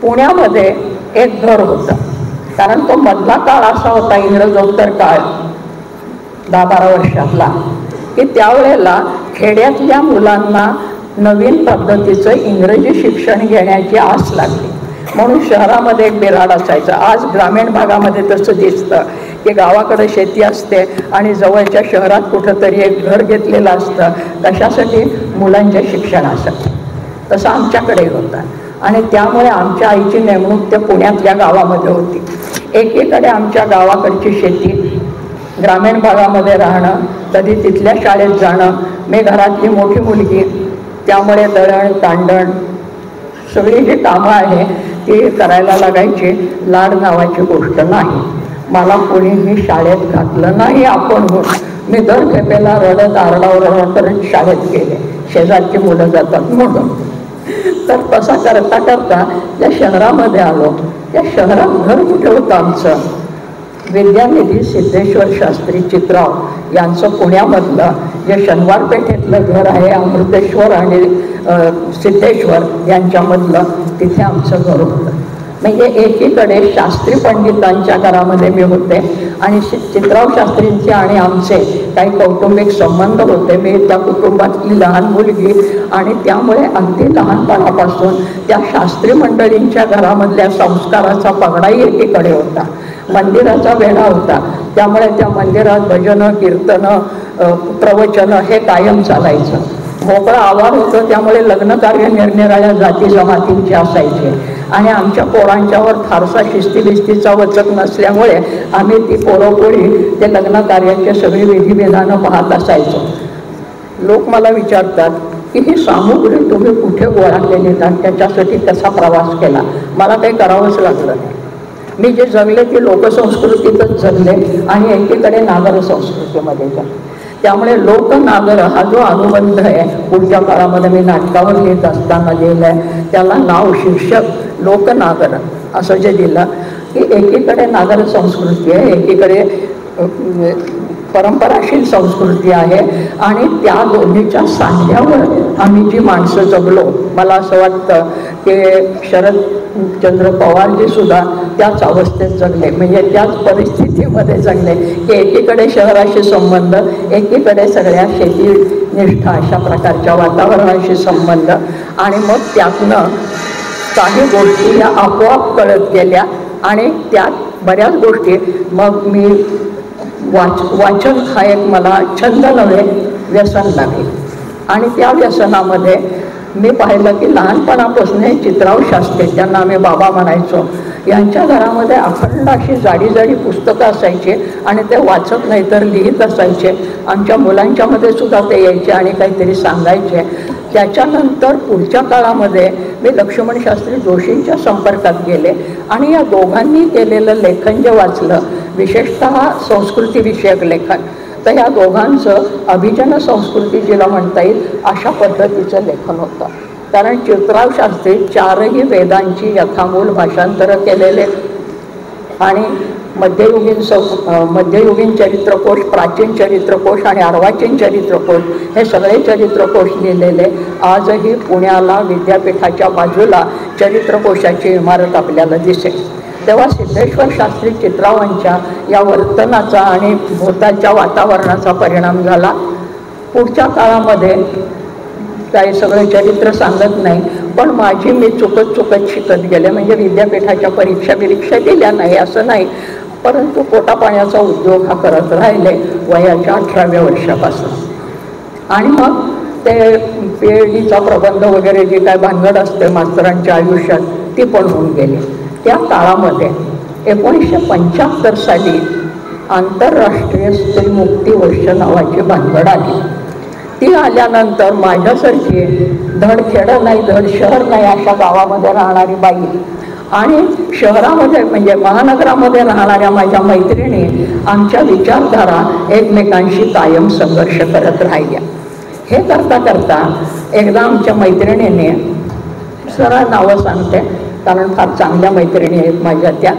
पुण्यामध्ये एक घर होतं, कारण तो मधला काळ असा होता इंग्रजोत्तर काळ 10-12 वर्षातला, की त्यावेळेला खेड्यातल्या मुलांना नवीन पद्धतीचं इंग्रजी शिक्षण घेण्याची आस लागली. म्हणून शहरामध्ये एक बिराड असायचं. आज ग्रामीण भागामध्ये तसं दिसतं की गावाकडे शेती असते आणि जवळच्या शहरात कुठंतरी एक घर घेतलेलं असतं कशासाठी, मुलांच्या शिक्षणासाठी. तसं आमच्याकडे होतं. आणि त्यामुळे आमच्या आईची नेमणूक त्या पुण्यातल्या गावामध्ये होती. एकीकडे आमच्या गावाकडची शेती, ग्रामीण भागामध्ये राहणं, कधी तिथल्या शाळेत जाणं, मी घरातली मोठी मुलगी, त्यामुळे दळण तांडण सगळी जी कामं आहे ती करायला लागायची. लाड नावाची गोष्ट नाही. मला कोणीही शाळेत घातलं नाही आपण होत. मी दर खेपेला रडत आरडाओरडा करत शाळेत गेले, शेजारची मुलं जातात म्हणून. तर तसा करता करता त्या शहरामध्ये आलो. त्या शहरात घर कुठे होतं आमचं, विद्यानिधी सिद्धेश्वर शास्त्री चित्राव यांचं पुण्यामधलं जे शनिवार पेठेतलं घर आहे, अमृतेश्वर आणि सिद्धेश्वर यांच्यामधलं, तिथे आमचं घर होतं. म्हणजे एकीकडे शास्त्री पंडितांच्या घरामध्ये मी होते आणि चित्राव शास्त्रींचे आणि आमचे काही कौटुंबिक संबंध होते. मी त्या कुटुंबातली लहान मुलगी आणि त्यामुळे अगदी लहानपणापासून त्या शास्त्री मंडळींच्या घरामधल्या संस्काराचा पगडाही एकीकडे होता. मंदिराचा वेढा होता, त्यामुळे त्या मंदिरात भजनं, कीर्तनं, प्रवचनं हे कायम चालायचं. मोकळा आवार होतं, त्यामुळे लग्नकार्य निरनिराळ्या जाती जमातींचे असायचे. आणि आमच्या पोरांच्यावर फारसा शिस्तीबिस्तीचा वचक नसल्यामुळे आम्ही ती पोरोपोळी ते लग्नकार्याचे सगळी विधिविधानं पाहत असायचो. लोक मला विचारतात की ही सामुग्री तुम्ही कुठे गोळा केली आणि त्याच्यासाठी कसा प्रवास केला. मला काही करावंच लागलं नाही. मी जे जगले ते लोकसंस्कृतीतच जगले आणि एकीकडे नागर संस्कृतीमध्ये जगले. त्यामुळे लोकनागर हा जो अनुबंध आहे, पुढच्या काळामध्ये मी नाटकावर लिहित असताना लिहिलं आहे, त्याला नाव शीर्षक लोकनागर असं जे दिलं की एकीकडे नागर संस्कृती आहे, एकीकडे परंपराशील संस्कृती आहे. आणि त्या दोन्हीच्या सांध्यावर आम्ही जी माणसं जगलो, मला असं वाटतं की शरदचंद्र पवारजी सुद्धा त्याच अवस्थेत जगले, म्हणजे त्याच परिस्थितीमध्ये जगले की एकीकडे शहराशी संबंध, एकीकडे सगळ्या शेतीनिष्ठ अशा प्रकारच्या वातावरणाशी संबंध, आणि मग त्यातनं काही गोष्टी या आपोआप कळत गेल्या आणि त्यात बऱ्याच गोष्टी मग मी वाचन हा एक मला छंद नव्हे व्यसन लागले. आणि त्या व्यसनामध्ये मी पाहिलं की लहानपणापासून चित्राव शास्त्री, त्यांना आम्ही बाबा म्हणायचो, यांच्या घरामध्ये अखंड अशी जाडी जाडी पुस्तकं असायची आणि ते वाचत नाही तर लिहित असायचे. आमच्या मुलांच्यामध्ये सुद्धा ते यायचे आणि काहीतरी सांगायचे. त्याच्यानंतर पुढच्या काळामध्ये मी लक्ष्मण शास्त्री जोशींच्या संपर्कात गेले आणि या दोघांनी केलेलं लेखन जे वाचलं, विशेषतः संस्कृतीविषयक लेखन, तर या दोघांचं अभिजन संस्कृती जिला म्हणता येईल अशा पद्धतीचं लेखन होतं. कारण चित्राव शास्त्री 4ही वेदांची यथामूल भाषांतरं केलेले आणि मध्ययुगीन चरित्रकोश, प्राचीन चरित्रकोश आणि अर्वाचीन चरित्रकोश हे सगळे चरित्रकोश लिहिलेले. आजही पुण्याला विद्यापीठाच्या बाजूला चरित्रकोशाची इमारत आपल्याला दिसेल. तेव्हा सिद्धेश्वर शास्त्री चित्रावांच्या या वर्तनाचा आणि भोवताच्या वातावरणाचा परिणाम झाला. पुढच्या काळामध्ये काही सगळं चरित्र सांगत नाही, पण मी चुकत शिकत गेले. म्हणजे विद्यापीठाच्या परीक्षा दिल्या नाही असं नाही, परंतु पोटापाण्याचा उद्योग हा करत राहिले वयाच्या 18व्या वर्षापासून. आणि मग ते PhDचा प्रबंध वगैरे जी काय भानगड असते मास्तरांच्या आयुष्यात ती पण होऊन गेली. त्या काळामध्ये 1975 साली आंतरराष्ट्रीय स्त्रीमुक्ती वर्ष नावाची भानगड आली. ती आल्यानंतर माझ्यासारखी धड खेडं नाही धड शहर नाही अशा गावामध्ये राहणारी बाई आणि शहरामध्ये म्हणजे महानगरामध्ये राहणाऱ्या माझ्या मैत्रिणी आमच्या विचारधारा एकमेकांशी कायम संघर्ष करत राहिल्या. हे करता करता एकदा आमच्या मैत्रिणीने, सरळ नावं सांगते कारण फार चांगल्या मैत्रिणी आहेत माझ्या, त्या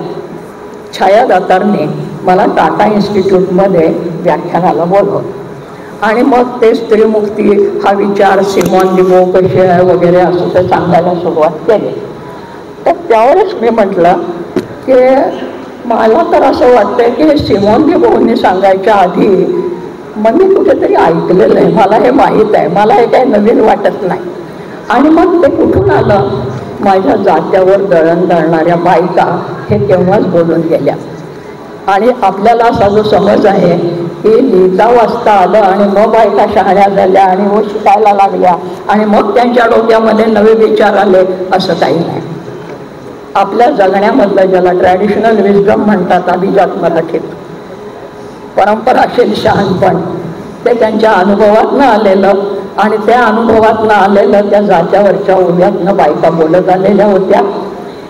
छाया दातारने मला टाटा इन्स्टिट्यूटमध्ये व्याख्यानाला बोलवलं आणि मग ते स्त्रीमुक्ती हा विचार सिमॉन डिबो कशी आहे वगैरे असं ते सांगायला सुरुवात केली. तर त्यावरच मी म्हटलं की मला तर असं वाटतं की हे सिमॉन डिबोनी सांगायच्या आधी मग मी कुठेतरी ऐकलेलं आहे, मला हे माहीत आहे, मला हे काही नवीन वाटत नाही. आणि मग ते कुठून आलं, माझ्या जात्यावर दळण दळणाऱ्या बायका हे तेव्हाच बोलून गेल्या. आणि आपल्याला असा जो समज आहे की लिहिता वाचता आलं आणि मग बायका शहाण्या झाल्या आणि मग शिकायला लागल्या आणि मग त्यांच्या डोक्यामध्ये नवे विचार आले, असं काही नाही. आपल्या जगण्यामधलं ज्याला ट्रॅडिशनल विजडम म्हणतात अभिजात मराठीत, परंपराशील शहाणपण, ते त्यांच्या अनुभवातनं आलेलं आणि त्या अनुभवातनं आलेलं त्या जात्यावरच्या उभ्यातनं बायका बोलत आलेल्या होत्या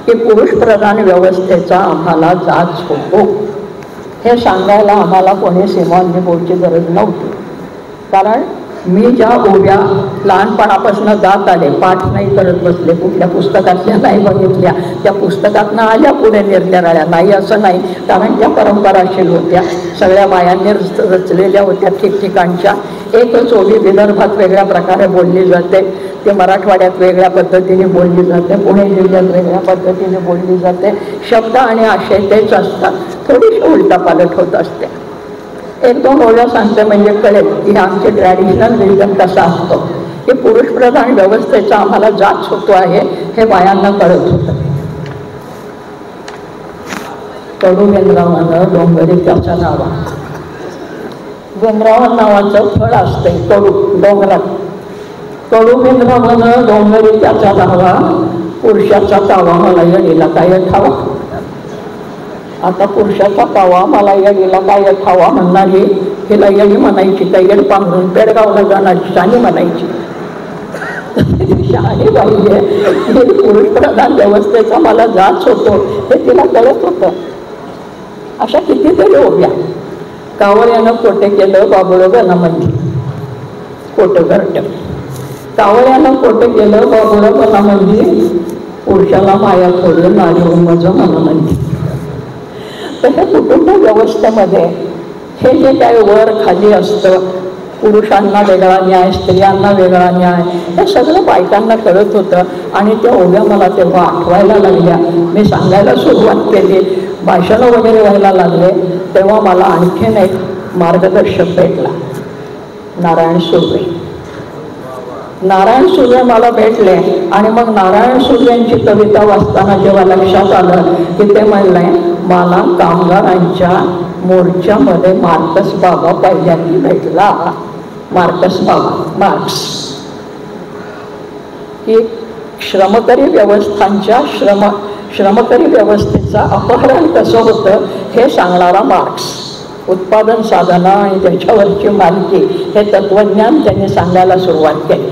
की पुरुषप्रधान व्यवस्थेचा आम्हाला जाच होतो. हे सांगायला आम्हाला कोणी सिमॉन डिबोची गरज नव्हती. कारण मी ज्या उभ्या लहानपणापासून जात आले, पाठ नाही करत बसले, कुठल्या पुस्तकातल्या नाही बघितल्या, त्या पुस्तकातनं आल्या पुढे निरनिराळ्या, नाही असं नाही, कारण त्या परंपराशील होत्या, सगळ्या बायांनी रचलेल्या होत्या ठिकठिकाणच्या. एकच ओवी विदर्भात वेगळ्या प्रकारे बोलली जाते, ते मराठवाड्यात वेगळ्या पद्धतीने बोलली जाते, पुणे जिल्ह्यात वेगळ्या पद्धतीने बोलली जाते. शब्द आणि आशय तेच असतात, थोडीशी उलटापालट होत असते. एक दोन ओळ्या सांगते म्हणजे कळेल की आमचे ट्रॅडिशनल विजडम कसा असतो की पुरुषप्रधान व्यवस्थेचा आम्हाला जाच होतो आहे हे बायांना कळत होतं. कडू वेंद्रावानं डोंगरी त्याचा नावा, वेंद्रावन नावाचं फळ असतंय कडू डोंगरात. कडू वेंद्रावानं डोंगरी त्याचा नावा, पुरुषाचा तावा मला येणीला काय ठावा. आता पुरुषाचा तावा मला येणीला काय ठावा म्हणणारी हिला येणी म्हणायची, काय येण पांघरून पेडगावला जाणारी शाणी म्हणायची. शहाणी पाहिजे हे पुरुषप्रधान व्यवस्थेचा मला जाच होतो हे तिला कळत होतं. अशा कितीतरी उभ्या. कावळ्यानं कोटे केलं बाबुळं गणामंदी, कोटं घरट. कावळ्यानं कोटे केलं बाबुळं गणामंदी, पुरुषाला माया थोडं नारी माझं मनामंदी. तर हे कुटुंब व्यवस्थेमध्ये हे जे काय वर खाली असतं पुरुषांना वेगळा न्याय, स्त्रियांना वेगळा न्याय, हे सगळं बायकांना कळत होतं. आणि त्या ओव्या मला तेव्हा आठवायला लागल्या. मी सांगायला सुरुवात केली, भाषणं वगैरे व्हायला लागले, तेव्हा मला आणखीन एक मार्गदर्शक भेटला, नारायण सुर्वे. नारायण सुर्वे मला भेटले आणि मग नारायण सुर्वेंची कविता वाचताना जेव्हा लक्षात आलं की ते म्हणलंय, मला कामगारांच्या मोर्चामध्ये मार्कस बाबा पहिल्यांदा भेटला. मार्कस बाबा, मार्क्स, की श्रमकरी व्यवस्थांच्या श्रमकरी व्यवस्थेचं अपहरण कसं होतं हे सांगणारा मार्क्स. उत्पादन साधना आणि त्याच्यावरची मालकी हे तत्त्वज्ञान त्यांनी सांगायला सुरुवात केली.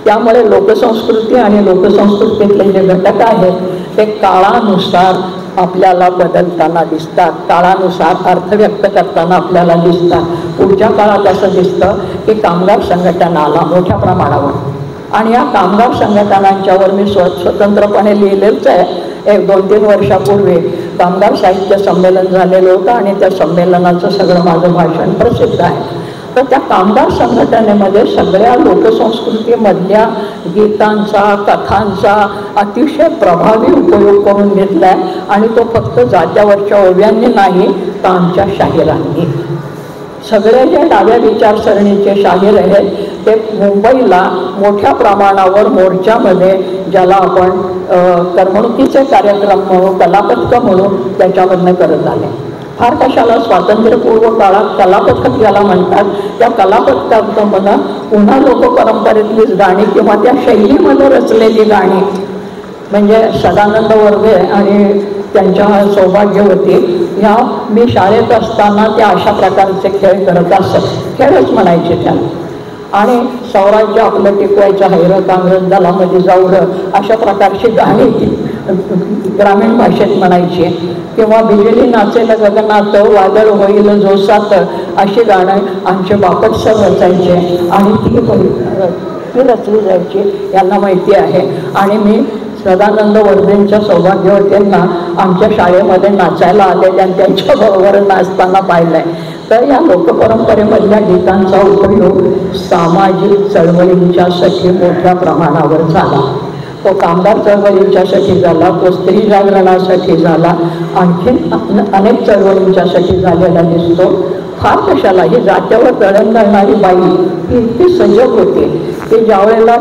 त्यामुळे लोकसंस्कृती आणि लोकसंस्कृतीतले जे घटक आहेत ते काळानुसार आपल्याला बदलताना दिसतात, काळानुसार अर्थ व्यक्त करताना आपल्याला दिसतात. पुढच्या काळात असं दिसतं की कामगार संघटनाला मोठ्या प्रमाणावर, आणि या कामगार संघटनांच्यावर मी स्वतंत्रपणे लिहिलेलंच आहे. 1-2-3 वर्षापूर्वी कामगार साहित्य संमेलन झालेलं होतं आणि त्या संमेलनाचं सगळं माझं भाषण प्रसिद्ध आहे. तर त्या कामगार संघटनेमध्ये सगळ्या लोकसंस्कृतीमधल्या गीतांचा, कथांचा अतिशय प्रभावी उपयोग करून घेतला आहे. आणि तो फक्त जात्यावरच्या ओव्यांनी नाही, तर आमच्या शाहिरांनी. सगळे जे डाव्या विचारसरणीचे शाहीर आहेत ते मुंबईला मोठ्या प्रमाणावर मोर्चामध्ये, ज्याला आपण करमणुकीचे कार्यक्रम म्हणू, कलापथकं म्हणू, त्याच्यामधनं करत आले. फार कशाला स्वातंत्र्यपूर्व काळात कलापथक ज्याला म्हणतात, त्या कलापथकामध्ये पुन्हा लोकपरंपरेतलीच गाणी किंवा त्या शैलीमध्ये रचलेली गाणी, म्हणजे सदानंद वर्गे आणि त्यांच्या सौभाग्यवती ह्या मी शाळेत असताना त्या अशा प्रकारचे खेळ करत असत, खेळच म्हणायचे त्याला. आणि स्वराज्य आपलं टिकवायचं हैर काँग्रेस दलामध्ये जाऊन अशा प्रकारची गाणी ग्रामीण भाषेत म्हणायची. किंवा बिजली नाचेल गगनात, वादळ होईल जोसात, अशी गाणं आमचे बापट सर रचायचे आणि ती रचली जायची, यांना माहिती आहे. आणि मी सदानंद वर्धेंच्या सौभाग्यवतींना आमच्या शाळेमध्ये नाचायला आलेल्या आणि त्यांच्याबरोबर नाचताना पाहिलं आहे. तर या लोकपरंपरेमधल्या गीतांचा उपयोग सामाजिक चळवळींच्यासाठी मोठ्या प्रमाणावर झाला. तो कामगार चळवळींच्यासाठी झाला, तो स्त्री जागरणासाठी झाला, आणखीन अनेक चळवळींच्यासाठी झालेला दिसतो. फार कशाला, ही जात्यावर दळण घालणारी बाई ही इतकी सजग होती की ज्यावेळेला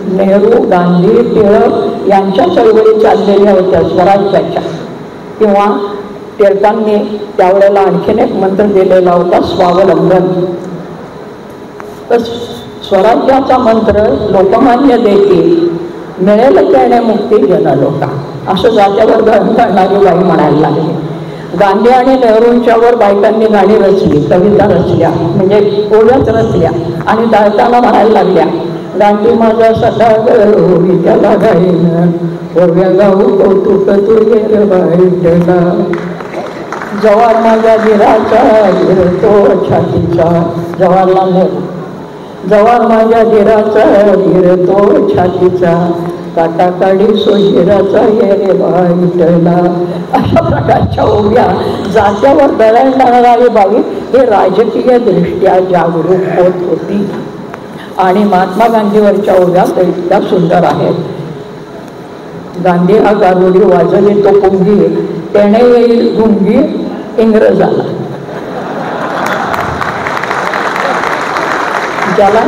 नेहरू, गांधी, टिळक यांच्या चळवळी चाललेल्या होत्या स्वराज्याच्या, किंवा टिळकांनी त्यावेळेला आणखीन एक मंत्र दिलेला होता, स्वावलंबन. तर स्वराज्याचा मंत्र लोकमान्य देती, मिळेल त्याने मुक्ती जनलोका, असं जात्यावर दळण घालणारी बाई म्हणायला लागली. गांधी आणि नेहरूंच्यावर बायकांनी गाणी रचली, कविता रचल्या, म्हणजे ओव्याच रचल्या आणि दळताना म्हणायला लागल्या, गांधी माझा सदा होई त्याला गाईन, ओव्या गाऊ कौतुक तुझे रे बाईला. जवाहर माझ्या धीराचा धीरतो छातीचा, जवाहरलाल नेहरू. जवाहर माझ्या धीराचा धीरतो छातीचा, काटाकाडी सोशिराचा ये रे बाईला. अशा प्रकारच्या ओव्या जात्यावर दळण घालणारी बाई हे राजकीय दृष्ट्या जागरूक होत होती. आणि महात्मा गांधीवरच्या ओव्या इतक्या सुंदर आहेत. गांधी हा गारुडी वाजली तो पुंगी, तेणे येईल गुंगी इंग्रजाला. ज्याला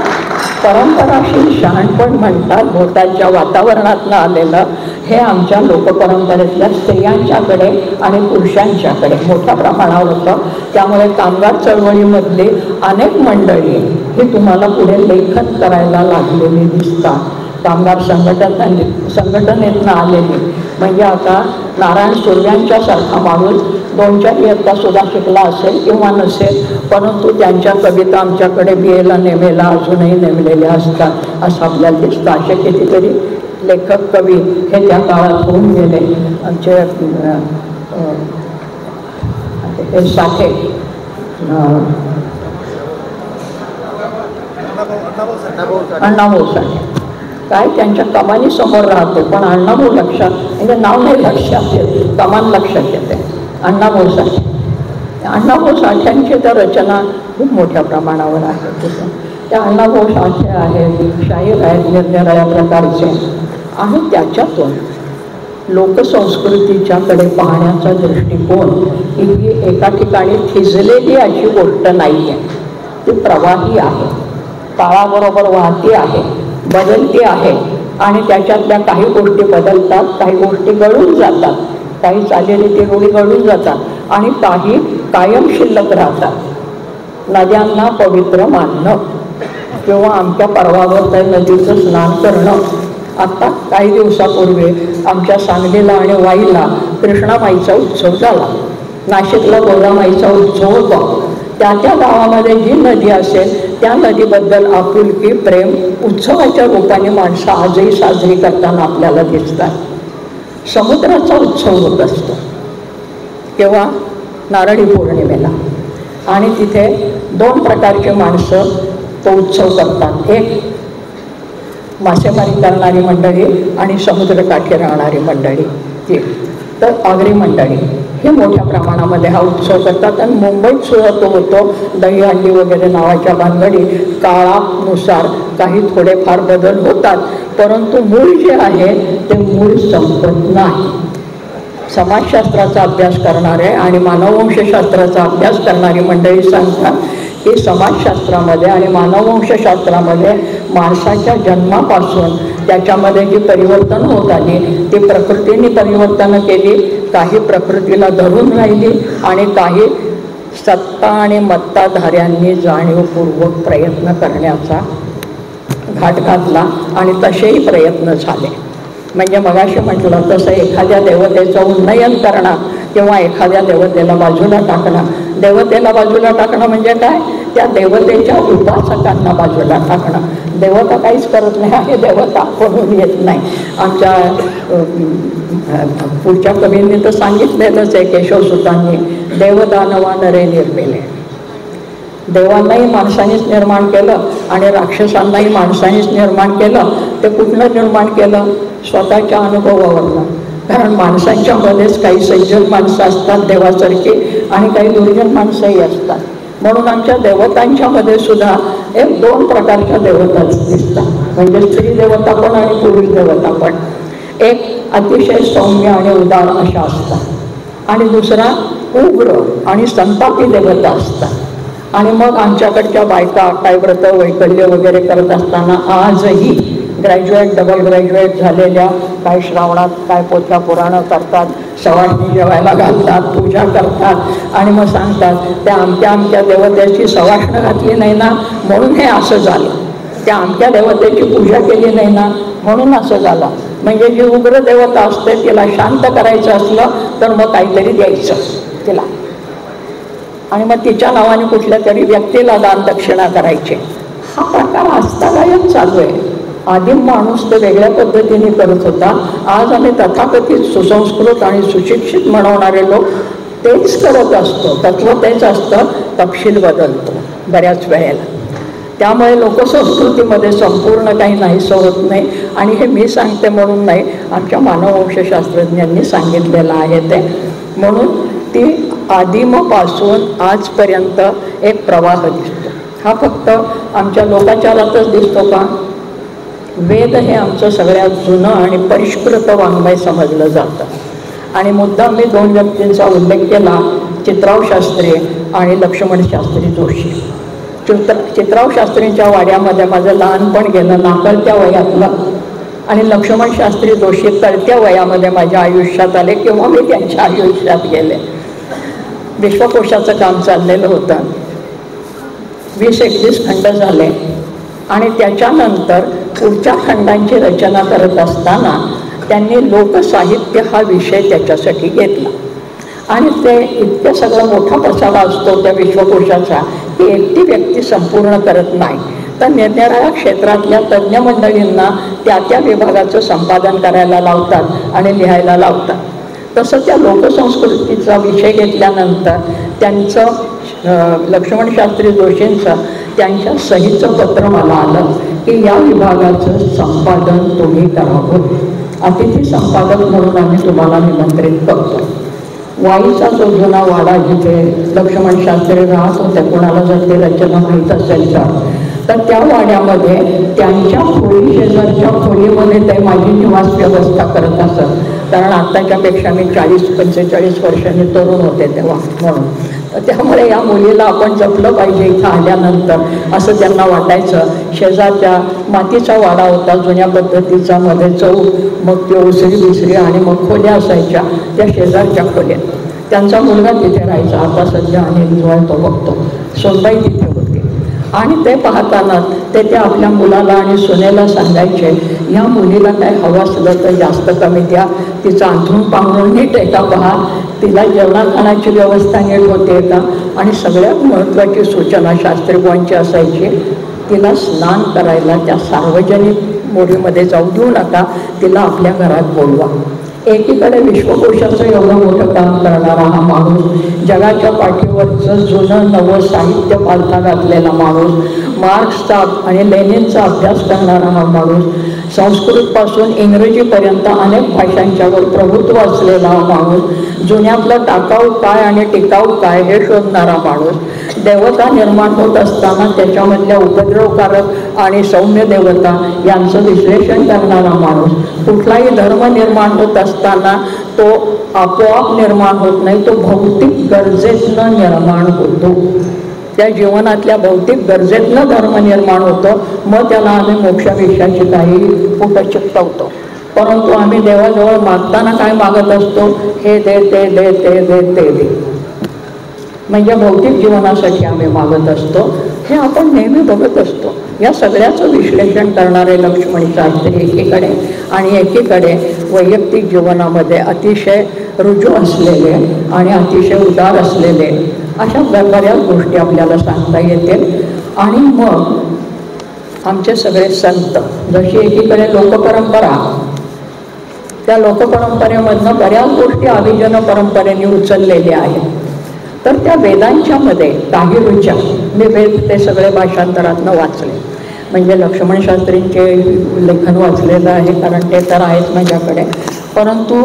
परंपराशील शहाणपण म्हणतात, भोवतालच्या वातावरणातनं आलेलं, हे आमच्या लोकपरंपरेतल्या स्त्रियांच्याकडे आणि पुरुषांच्याकडे मोठ्या प्रमाणावर होतं. त्यामुळे कामगार चळवळीमधली अनेक मंडळी ही तुम्हाला पुढे लेखन करायला लागलेली दिसतात. कामगार संघटनेतनं आलेली, म्हणजे आता नारायण सुर्व्यांच्या सारखा माणूस 2-4 इयत्ता सुद्धा शिकला असेल किंवा नसेल, परंतु त्यांच्या कविता आमच्याकडे BA ला नेमेला अजूनही नेमलेल्या असतात असं आपल्याला दिसतं. असे कितीतरी लेखक कवी हे त्या काळात होऊन गेले. आमचे साठे, अण्णाभाऊ साठे, काय त्यांच्या कमानी समोर राहतो, पण अण्णाभाऊ लक्षात, म्हणजे नाव नाही लक्षात येत, कमान लक्षात येते. अण्णाभाऊ साठे अण्णाभाऊ साठ्यांच्या त्या रचना खूप मोठ्या प्रमाणावर आहेत. तसं त्या अण्णाभाऊ साठे आहेत, शाहीर आहेत निरनिराळ्या प्रकारचे, आणि त्याच्यातून लोकसंस्कृतीच्याकडे पाहण्याचा दृष्टिकोन ही एका ठिकाणी थिजलेली अशी गोष्ट नाही आहे. ती प्रवाही आहे, काळाबरोबर वाहती आहे, बदलती आहे, आणि त्याच्यातल्या काही गोष्टी बदलतात, काही गोष्टी गळून जातात, काही चालीरीती रूढी गळून जातात आणि काही कायम शिल्लक राहतात. नद्यांना पवित्र मानणं किंवा आमच्या पर्वावर त्या नदीचं स्नान करणं. आता काही दिवसापूर्वी आमच्या सांगलीला आणि वाईला कृष्णामाईचा उत्सव झाला. नाशिकला गोदामाईचा उत्सव होता. त्या गावामध्ये जी नदी असेल त्या नदीबद्दल आपुलकी, प्रेम उत्सवाच्या रूपाने माणसं आजही साजरी करताना आपल्याला दिसतात. समुद्राचा उत्सव होत असतो तेव्हा नारळी पौर्णिमेला, आणि तिथे 2 प्रकारचे माणसं तो उत्सव करतात. एक मासेमारी करणारी मंडळी आणि समुद्रकाठी राहणारी मंडळी, ती तर आगरी मंडळी हे मोठ्या प्रमाणामध्ये हा उत्सव करतात. आणि मुंबईत सुद्धा तो होतो. दहीहंडी वगैरे नावाच्या भानगडी काळानुसार काही थोडेफार बदल होतात, परंतु मूळ जे आहे ते मूळ संपत नाही. समाजशास्त्राचा अभ्यास करणारे आणि मानववंशशास्त्राचा अभ्यास करणारी मंडळी सांगतात की समाजशास्त्रामध्ये आणि मानववंशशास्त्रामध्ये माणसाच्या जन्मापासून त्याच्यामध्ये जी परिवर्तन होत आली ती प्रकृतीने परिवर्तनं केली, काही प्रकृतीला धरून राहिली आणि काही सत्ता आणि मत्ताधाऱ्यांनी जाणीवपूर्वक प्रयत्न करण्याचा घाट घातला आणि तसेही प्रयत्न झाले. म्हणजे मगाशी म्हटलं तसं एखाद्या देवतेचं उन्नयन करणं किंवा एखाद्या देवतेला बाजूला टाकणं. देवतेला बाजूला टाकणं म्हणजे काय? त्या देवतेच्या उपासकांना बाजूला टाकणं. देवता काहीच करत नाही, हे देवता कोणून येत नाही. आमच्या पुढच्या कवींनी तर सांगितलेलंच आहे, केशवसुतांनी, देवदानवा नरे निर्मिले. देवांनाही माणसानेच निर्माण केलं आणि राक्षसांनाही माणसानेच निर्माण केलं. ते कुठलं निर्माण केलं? स्वतःच्या अनुभवावरनं. कारण माणसांच्या मध्येच काही सज्जन माणसं असतात देवासारखी आणि काही दुर्जन माणसंही असतात. म्हणून आमच्या देवतांच्या मध्ये सुद्धा 2 प्रकारच्या देवता दिसतात. म्हणजे स्त्री देवता पण आणि पुरुष देवता पण. एक अतिशय सौम्य आणि उदार अशा असतात आणि दुसरा उग्र आणि संतापी देवता असतात. आणि मग आमच्याकडच्या बायका काय व्रत वैकल्य वगैरे करत असताना आजही ग्रॅज्युएट डबल ग्रॅज्युएट झालेल्या काय श्रावणात काय पोथ्या पुराणं करतात, सवाष्णी जेवायला घालतात, पूजा करतात आणि मग सांगतात त्या आमच्या देवतेची सवाष्ण घातली नाही ना म्हणून हे असं झालं, त्या आमच्या देवतेची पूजा केली नाही ना म्हणून असं झालं. म्हणजे जी उग्र देवता असते तिला शांत करायचं असलं तर मग काहीतरी द्यायचं तिला आणि मग तिच्या नावाने कुठल्या तरी व्यक्तीला दान दक्षिणा करायची. हा प्रकार आजतागायत चालू आहे. आदिम माणूस ते वेगळ्या पद्धतीने करत होता. आज आम्ही तथाकथित सुसंस्कृत आणि सुशिक्षित म्हणवणारे लोक तेच करत असतो. तत्व तेच असतं, तपशील बदलतो बऱ्याच वेळेला. त्यामुळे लोकसंस्कृतीमध्ये संपूर्ण काही नाहीसं होत नाही. आणि हे मी सांगते म्हणून नाही, आमच्या मानववंशशास्त्रज्ञांनी सांगितलेलं आहे ते. म्हणून ती आदिमपासून आजपर्यंत एक प्रवाह दिसतो. हा फक्त आमच्या लोकाचारातच दिसतो का? वेद हे आमचं सगळ्यात जुनं आणि परिष्कृत वाङ्मय समजलं जातं. आणि मुद्दाम मी 2 व्यक्तींचा उल्लेख केला, चित्राव शास्त्री आणि लक्ष्मण शास्त्री जोशी. चित्राव शास्त्रींच्या वाड्यामध्ये माझं लहानपण गेलं नाकळत्या वयातलं, आणि लक्ष्मण शास्त्री जोशी कळत्या वयामध्ये माझ्या आयुष्यात आले किंवा मी त्यांच्या आयुष्यात गेले. विश्वकोशाचं काम चाललेलं होतं. 20-21 खंड झाले आणि त्याच्यानंतर पुढच्या खंडांची रचना करत असताना त्यांनी लोकसाहित्य हा विषय त्याच्यासाठी घेतला. आणि ते इतकं सगळं मोठा पसारा असतो त्या विश्वकोशाचा की एकटी व्यक्ती संपूर्ण करत नाही, तर निरनिराळ्या क्षेत्रातल्या तज्ज्ञ मंडळींना त्या विभागाचं संपादन करायला लावतात आणि लिहायला लावतात. तसं त्या लोकसंस्कृतीचा विषय घेतल्यानंतर त्यांचं लक्ष्मण शास्त्री जोशींचं त्यांच्या सहीचं पत्र मला आलं की या विभागाचं संपादन तुम्ही करावं, अतिथी संपादक म्हणून आम्ही तुम्हाला निमंत्रित करतो. वाईचा जो जुना वाडा जिथे लक्ष्मण शास्त्री राहत होते, कोणाला जर ते रचना माहीत असेल तर त्या वाड्यामध्ये त्यांच्या खोली शेजारच्या खोलीमध्ये ते माझी निवास व्यवस्था करत असत. कारण आत्ताच्यापेक्षा मी 40-45 वर्षांनी तरुण होते तेव्हा, म्हणून तर त्यामुळे या मुलीला आपण जपलं पाहिजे इथं आल्यानंतर असं त्यांना वाटायचं. शेजारच्या मातीचा वाडा होता जुन्या पद्धतीचा, मध्ये चौक, मग ते ओसरी बिसरी आणि मग खोल्या असायच्या त्या शेजारच्या खोल्यात. त्यांचा मुलगा तिथे राहायचा, आता सध्या अनिल जो आहे तो बघतो. सोनबाई तिथे होती आणि ते पाहताना ते आपल्या मुलाला आणि सुनेला सांगायचे, ह्या मुलीला काय हवं असलं तर जास्त कमी द्या, तिचं अंथरूण पांघरूण नीट आहे का पहा, तिला जेवणाखाण्याची व्यवस्था नीट होते का, आणि सगळ्यात महत्त्वाची सूचना शास्त्रीबाईंची असायची, तिला स्नान करायला त्या सार्वजनिक मोरीमध्ये जाऊ देऊ नका, तिला आपल्या घरात बोलवा. एकीकडे विश्वकोशाचं एवढं मोठं काम करणारा हा माणूस, जगाच्या पाठीवरचं जुनं नवं साहित्य पालथा घातलेला माणूस, मार्क्सचा आणि लेनिनचा अभ्यास करणारा हा माणूस, संस्कृतपासून इंग्रजीपर्यंत अनेक भाषांच्यावर प्रभुत्व असलेला हा माणूस, जुन्यातलं टाकाऊ काय आणि टिकाऊ काय हे शोधणारा माणूस, देवता निर्माण होत असताना त्याच्यामधल्या उपद्रवकारक आणि सौम्य देवता यांचं विश्लेषण करणारा माणूस, कुठलाही धर्म निर्माण होत असताना तो आपोआप निर्माण होत नाही, तो भौतिक गरजेतनं निर्माण होतो. त्या जीवनातल्या भौतिक गरजेतनं धर्म निर्माण होतो, मग त्याला आम्ही मोक्षाभिषाची काही पुढं चिकटवतो. परंतु आम्ही देवाजवळ मागताना काय मागत असतो, हे दे ते दे ते दे ते दे, म्हणजे भौतिक जीवनासाठी आम्ही मागत असतो. हे आपण नेहमी बघत असतो. या सगळ्याचं विश्लेषण करणारे लक्ष्मण शास्त्री एकीकडे आणि एकीकडे वैयक्तिक जीवनामध्ये अतिशय रुजू असलेले आणि अतिशय उदार असलेले अशा बऱ्याच गोष्टी आपल्याला सांगता येतील. आणि मग आमचे सगळे संत, जशी एकीकडे लोकपरंपरा, त्या लोकपरंपरेमधनं बऱ्याच गोष्टी अभिजन परंपरेने उचललेल्या आहेत. तर त्या वेदांच्यामध्ये काही ऋचा, मी वेद ते सगळे भाषांतरातनं वाचले, म्हणजे लक्ष्मण शास्त्रींचे लेखन वाचलेलं आहे कारण ते तर आहेच माझ्याकडे, परंतु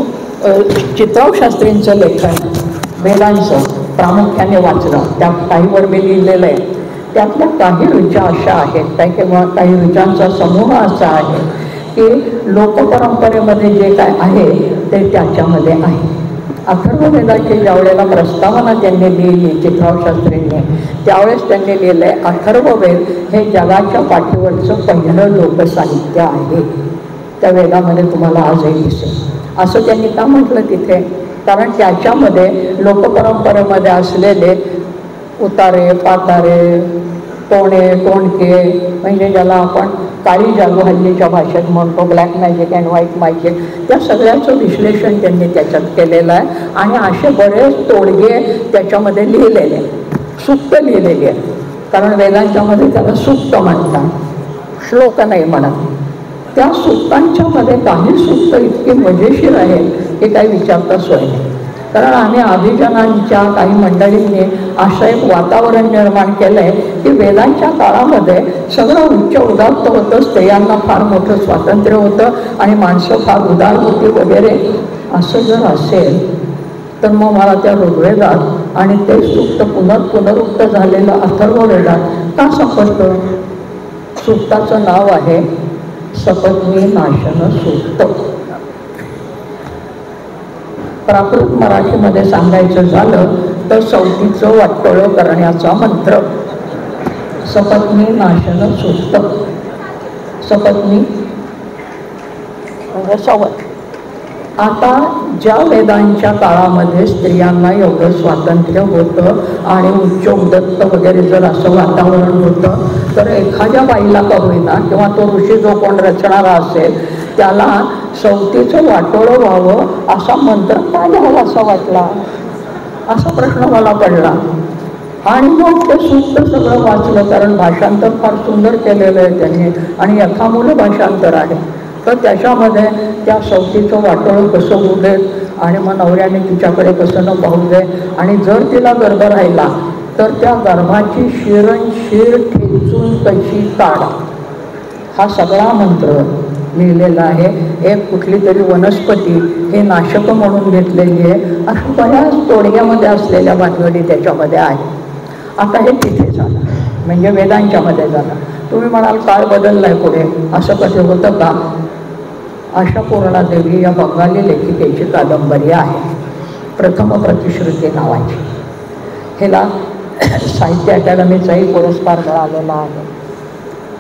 चित्राव शास्त्रींचं लेखन वेदांचं प्रामुख्याने वाचलं. त्या काहीवर मी लिहिलेलं आहे. त्यातल्या काही ऋचा अशा आहेत, किंवा काही ऋचांचा समूह असा आहे की लोकपरंपरेमध्ये जे काय आहे ते त्याच्यामध्ये आहे. अथर्ववेदाची ज्यावेळेला प्रस्तावना त्यांनी लिहिली चित्राव शास्त्रींनी, त्यावेळेस त्यांनी लिहिलं आहे, अथर्ववेद हे जगाच्या पाठीवरचं पहिलं लोकसाहित्य आहे. त्या वेदामध्ये तुम्हाला आजही दिसेल. असं त्यांनी का म्हटलं तिथे, कारण त्याच्यामध्ये लोकपरंपरेमध्ये असलेले उतारे पातारे, टोणे टोणके, म्हणजे ज्याला आपण काळी जादू हल्लीच्या भाषेत म्हणतो, black magic and white magic, त्या सगळ्याचं विश्लेषण त्यांनी त्याच्यात केलेलं आहे. आणि असे बरेच तोडगे त्याच्यामध्ये लिहिलेले, सूक्त लिहिलेले आहेत. कारण वेदांच्यामध्ये त्याला सूक्त म्हणतात, श्लोक नाही म्हणत. त्या सूक्तांच्यामध्ये काही सूक्त इतकी मजेशीर आहेत की काही विचारता सोय नाही. कारण आम्ही अभिजनांच्या काही मंडळींनी असं एक वातावरण निर्माण केलं आहे की वेदांच्या काळामध्ये सगळं उच्च उदात्त होतं, स्त्रियांना फार मोठं स्वातंत्र्य होतं आणि माणसं फार उदार होती वगैरे. असं जर असेल तर मग मला त्या ऋग्वेदात आणि ते सूक्त पुनरुक्त झालेलं अथर्ववेदात का सापडतं? सूक्ताचं नाव आहे सपत्नी नाशन सूक्त. प्राकृत मराठीमध्ये सांगायचं झालं तर सवतीचं वाटोळं करण्याचा मंत्र, सपत्नी नाशन सूक्त. सपत्नी म्हणजे सवत. आता ज्या वेदांच्या काळामध्ये स्त्रियांना एवढं स्वातंत्र्य होतं आणि उच्च उदत्त वगैरे जर असं वातावरण होतं, तर एखाद्या बाईला का होईना किंवा तो ऋषी जो कोण रचणारा असेल त्याला सवतीचं वाटोळं व्हावं असा मंत्र का घ्यावा असा वाटला, असा प्रश्न मला पडला. आणि मग ते सूक्त सगळं वाचलं, कारण भाषांतर फार सुंदर केलेलं आहे त्यांनी आणि यथामूल भाषांतर आहे. तर त्याच्यामध्ये त्या सवतीचं वाटोळं कसं होऊ देत आणि मग नवऱ्याने तिच्याकडे कसं न पाहू दे, आणि जर तिला गर्भ राहिला तर त्या गर्भाची शिरणशीर ठेचून कशी काढा, हा सगळा मंत्र लिहिलेला आहे एक कुठली तरी वनस्पती हे नाशक म्हणून घेतलेली आहे, अशा बऱ्याच तोडग्यामध्ये असलेल्या भानगडी त्याच्यामध्ये आहे. आता हे तिथे झालं, म्हणजे वेदांच्यामध्ये झालं. तुम्ही म्हणाल काळ बदललाय पुढे, असं कधी होतं का? आशापूर्णा देवी या बंगाली लेखिकेची कादंबरी आहे, प्रथम प्रतिश्रुती नावाची. हिला साहित्य अकादमीचाही पुरस्कार मिळालेला आहे.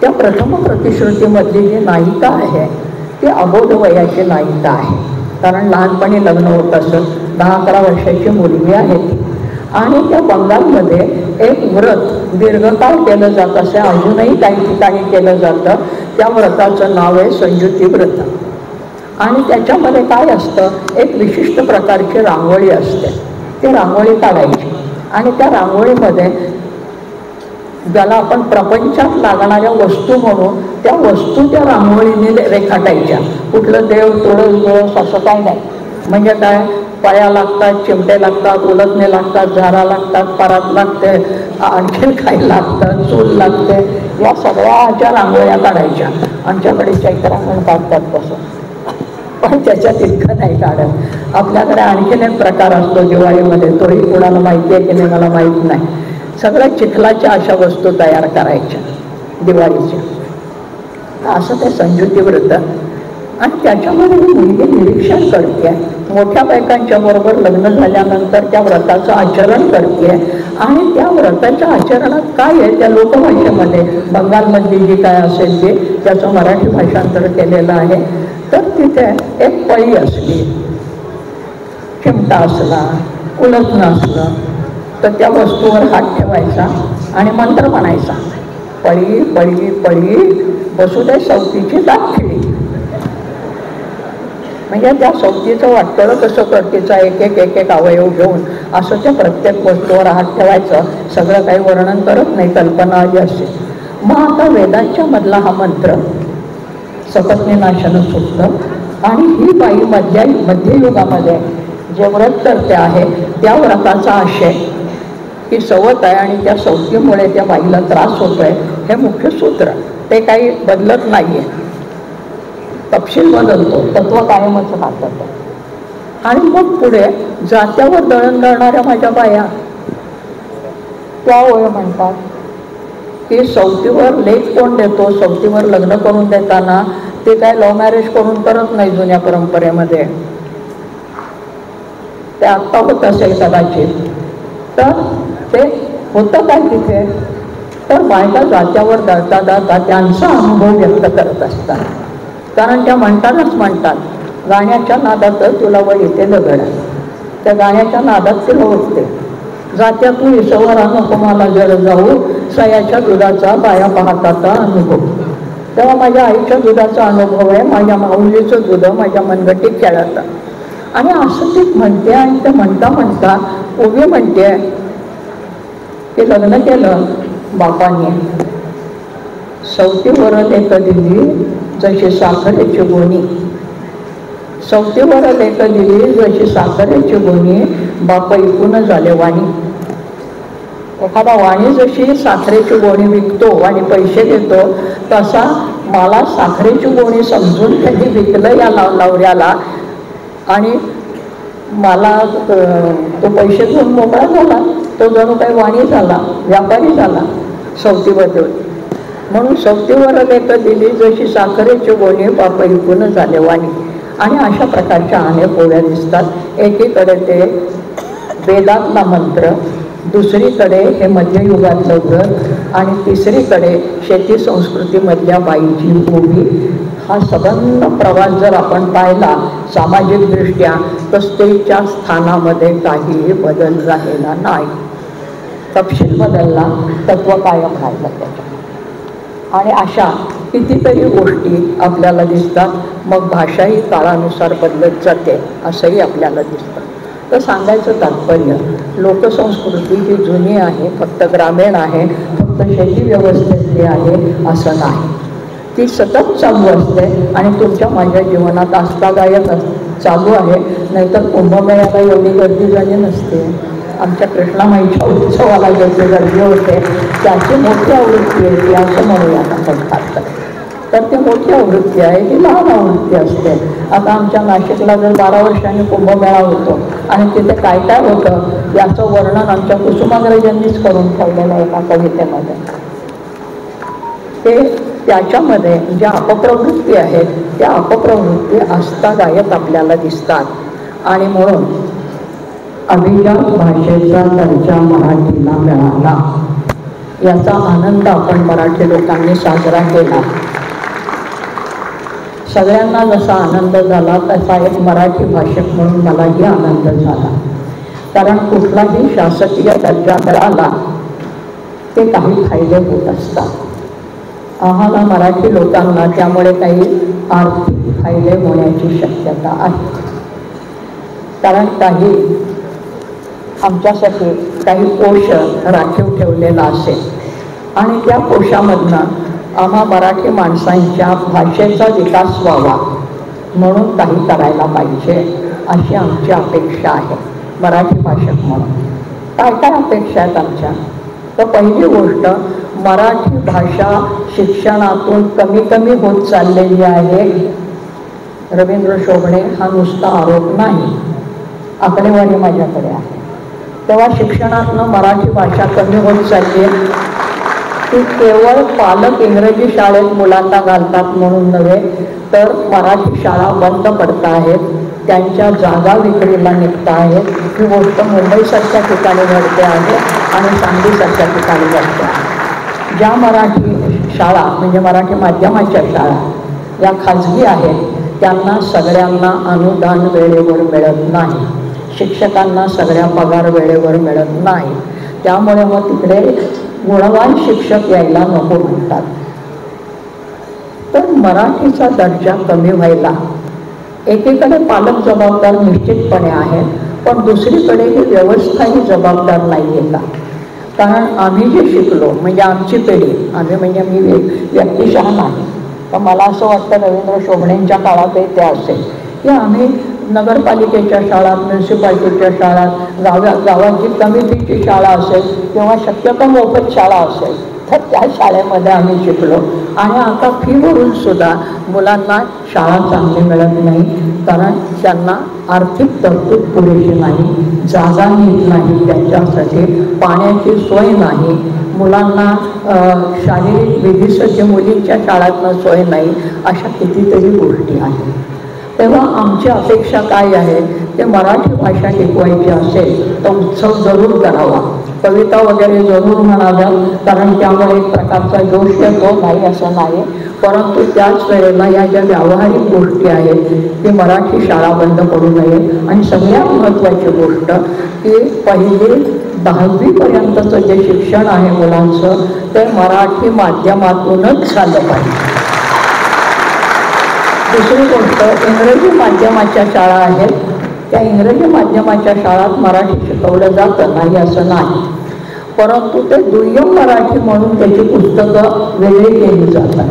त्या प्रथम प्रतिश्रुतीमधली जी नायिका आहे ती अबोध वयाची नायिका आहे, कारण लहानपणी लग्न होत असत. 10-11 वर्षाची मुलगी आहे ती. आणि त्या बंगालमध्ये एक व्रत दीर्घकाळ केलं जात असे, अजूनही काही ठिकाणी केलं जातं. त्या व्रताचं नाव आहे संयुती व्रत. आणि त्याच्यामध्ये काय असतं, एक विशिष्ट प्रकारची रांगोळी असते. ती रांगोळी काढायची आणि त्या रांगोळीमध्ये ज्याला आपण प्रपंचात लागणाऱ्या वस्तू म्हणून त्या वस्तू त्या रांगोळीने रेखाटायच्या. कुठलं देव तुळस असं काय नाही. म्हणजे काय, पाया लागतात, चिमटे लागतात, उलटणे लागतात, झारा लागतात, परात लागते, आणखीन काही लागतं, चूल लागते. या सगळ्याच्या रांगोळ्या काढायच्या. आमच्याकडे चैत्रांगण काढतात तसं, पण त्याच्यात इतकं नाही काढत. आपल्याकडे आणखीन एक प्रकार असतो दिवाळीमध्ये, तोही कोणाला माहिती आहे की नाही मला माहीत नाही. सगळ्या चिखलाच्या अशा वस्तू तयार करायच्या दिवाळीच्या. असं ते संयुती व्रत. आणि त्याच्यामध्ये ही मुलगी निरीक्षण करते, मोठ्या बायकांच्या बरोबर लग्न झाल्यानंतर त्या व्रताचं आचरण करते. आणि त्या व्रताच्या आचरणात काय आहे, त्या लोकभाषेमध्ये बंगालमधली जी काय असेल ते त्याचं मराठी भाषांतर केलेलं आहे. तर तिथे एक पळी असली, चिमटा असला, उलटणं असलं, तर त्या वस्तूवर हात ठेवायचा आणि मंत्र म्हणायचा, पळी पळी पळी बसू दे सवतीची दाखली. म्हणजे त्या सवतीचं वाटतं कसं करतेचा एक एक अवयव घेऊन असं त्या प्रत्येक वस्तूवर हात ठेवायचं. सगळं काही वर्णन करत नाही, कल्पना आली असेल. मग आता वेदांच्या मधला हा मंत्र सपत्नीनाशनं सुटतं. आणि ही बाई मध्ययुगामध्ये जे व्रत करते आहे त्या व्रताचा आशय की सवत आहे आणि त्या सवतीमुळे त्या बाईला त्रास होतोय, हे मुख्य सूत्र. ते काही बदलत नाही आहे, तपशील बदलतो, तत्व कायमच राहतं. आणि मग पुढे जात्यावर दळण दळणाऱ्या माझ्या बाया त्या वय म्हणतात की सवतीवर लेख कोण देतो, सवतीवर लग्न करून देताना ते काय लव्ह मॅरेज करून करत नाही जुन्या परंपरेमध्ये. ते आत्ता होत असेल कदाचित. तर ते होतं काय तिथे, तर बायका जात्यावर दळता दळता त्यांचा अनुभव व्यक्त करत असतात. कारण त्या म्हणतात गाण्याच्या नादात तुला वर येते दगड. त्या गाण्याच्या नादात तिला ओढते. जात्या तू ईश्वर नको मला जर जाऊ, सयाच्या दुधाचा बाया पाहताचा अनुभव. तेव्हा माझ्या आईच्या दुधाचा अनुभव आहे, माझ्या माऊलीचं दूध माझ्या मनगटीत खेळत. आणि असं ती म्हणते. आणि ते म्हणता म्हणता उभी म्हणते की लग्न केलं बापाने, सवतीवर लेक दिली जशी साखरेची गोणी. सवतीवर लेक दिली जशी साखरेची गोणी, बाप ऐकून झाले वाणी. एखादा वाणी जशी साखरेची गोणी विकतो आणि पैसे देतो, तसा मला साखरेची गोणी समजून त्यांनी विकलं या नवऱ्याला. आणि मला तो पैसे घेऊन मोकळा झाला. तो जणू काही वाणी झाला, व्यापारी झाला सवतीबद्दल. म्हणून सवतीवर लेक दिली जशी साखरेची गोणी, बाप ऐकून झाले वाणी. आणि अशा प्रकारच्या अनेक ओव्या दिसतात. एकीकडे ते वेदातला मंत्र, दुसरीकडे हे मध्ययुगातलं व्रत, आणि तिसरीकडे शेती संस्कृतीमधल्या बाईची उभी. हा सबंध प्रवास जर आपण पाहिला सामाजिकदृष्ट्या, तर स्त्रीच्या स्थानामध्ये काहीही बदल झालेला नाही. तपशील बदलला, तत्व कायम राहिलं त्याच्यात. आणि अशा कितीतरी गोष्टी आपल्याला दिसतात. मग भाषाही काळानुसार बदलत जाते असंही आपल्याला दिसतं. तर सांगायचं तात्पर्य, लोकसंस्कृती ही जुनी आहे, फक्त ग्रामीण आहे, फक्त शेती व्यवस्थेतली आहे असं नाही. ती सतत चालू असते आणि तुमच्या माझ्या जीवनात आस्थादायक चालू आहे. नाहीतर कुंभमेळ्याला एवढी गर्दी झाली नसते. आमच्या कृष्णामाईच्या उत्सवाला जेवढी गर्दी होते त्याची मोठी आवृत्ती आहे ती, असं म्हणूया आपण. तर ती मोठी आवृत्ती आहे, ही लहान आवृत्ती असते. आता आमच्या नाशिकला जर 12 वर्षांनी कुंभमेळा होतो आणि तिथे काय काय होतं याचं वर्णन आमच्या कुसुमाग्रजांनीच करून ठेवलेलं आहे एका कवितेमध्ये. ते त्याच्यामध्ये ज्या अपप्रवृत्ती आहेत त्या अपप्रवृत्ती आस्थादायक आपल्याला दिसतात. आणि म्हणून अभिजात भाषेचा दर्जा मराठीला मिळाला याचा आनंद आपण मराठी लोकांनी साजरा केला. सगळ्यांना जसा आनंद झाला तसा एक मराठी भाषक म्हणून मलाही आनंद झाला. कारण कुठलाही शासकीय दर्जा मिळाला ते काही फायदे होत असतात. आम्हाला मराठी लोकांना त्यामुळे काही आर्थिक फायदे होण्याची शक्यता आहे. कारण काही आमच्यासाठी काही कोश राखीव ठेवलेला असेल आणि त्या कोशामधनं आम्हा मराठी माणसांच्या भाषेचा विकास व्हावा म्हणून काही करायला पाहिजे अशी आमची अपेक्षा आहे. मराठी भाषक म्हणून काय काय अपेक्षा आहेत आमच्या? तर पहिली गोष्ट, मराठी भाषा शिक्षणातून कमी कमी होत चाललेली आहे. रवींद्र शोभणे हा नुसता आरोप नाही, आकडेवारी माझ्याकडे आहे. तेव्हा शिक्षणातनं मराठी भाषा कमी होत चालली आहे. ती केवळ पालक इंग्रजी शाळेत मुलांना घालतात म्हणून नव्हे, तर मराठी शाळा बंद पडत आहेत, त्यांच्या जागा विक्रीला निघत आहेत. ही गोष्ट मुंबईसारख्या ठिकाणी घडते आहे आणि सांगलीसारख्या ठिकाणी घडते आहे. ज्या मराठी शाळा म्हणजे मराठी माध्यमाच्या शाळा या खाजगी आहेत त्यांना सगळ्यांना अनुदान वेळेवर मिळत नाही, शिक्षकांना सगळ्या पगार वेळेवर मिळत नाही. त्यामुळे मग तिकडे गुणवान शिक्षक यायला नको म्हणतात. तर मराठीचा दर्जा कमी व्हायला एकीकडे पालक जबाबदार निश्चितपणे आहेत, पण दुसरीकडे ही व्यवस्थाही जबाबदार नाही आहे का? कारण आम्ही जे शिकलो म्हणजे आमची पिढी, आम्ही म्हणजे मी व्यक्तिशः नाही, पण मला असं वाटतं रवींद्र शोभणेंच्या काळातही ते असेल की आम्ही नगरपालिकेच्या शाळात, म्युन्सिपाल्टीच्या शाळात, गावाची कमिटीची शाळा असेल किंवा शक्यतो मोफत शाळा असेल तर त्या शाळेमध्ये आम्ही शिकलो. आणि आता फी भरून सुद्धा मुलांना शाळा चांगली मिळत नाही, कारण त्यांना आर्थिक तरतूद पुरेशी नाही, जागा नीट नाही, त्यांच्यासाठी पाण्याची सोय नाही, मुलांना शारीरिक विधीसाठी मुलींच्या शाळांना सोय नाही, अशा कितीतरी गोष्टी आहेत. तेव्हा आमची अपेक्षा काय आहे, ते मराठी भाषा टिकवायची असेल तर उत्सव जरूर करावा, कविता वगैरे जरूर म्हणाव्यात, कारण त्यामुळे एक प्रकारचा जोश येतो, नाही असं नाही. परंतु त्याच वेळेला या ज्या व्यावहारिक गोष्टी आहेत ती मराठी शाळा बंद पडू नये. आणि सगळ्यात महत्त्वाची गोष्ट की पहिली 10वी पर्यंतचं जे शिक्षण आहे मुलांचं ते मराठी माध्यमातूनच झालं पाहिजे. दुसरी गोष्ट, इंग्रजी माध्यमाच्या शाळा आहेत, त्या इंग्रजी माध्यमाच्या शाळात मराठी शिकवलं जातं, नाही असं नाही, परंतु ते दुय्यम मराठी म्हणून त्याची पुस्तकं वेगळी केली जातात.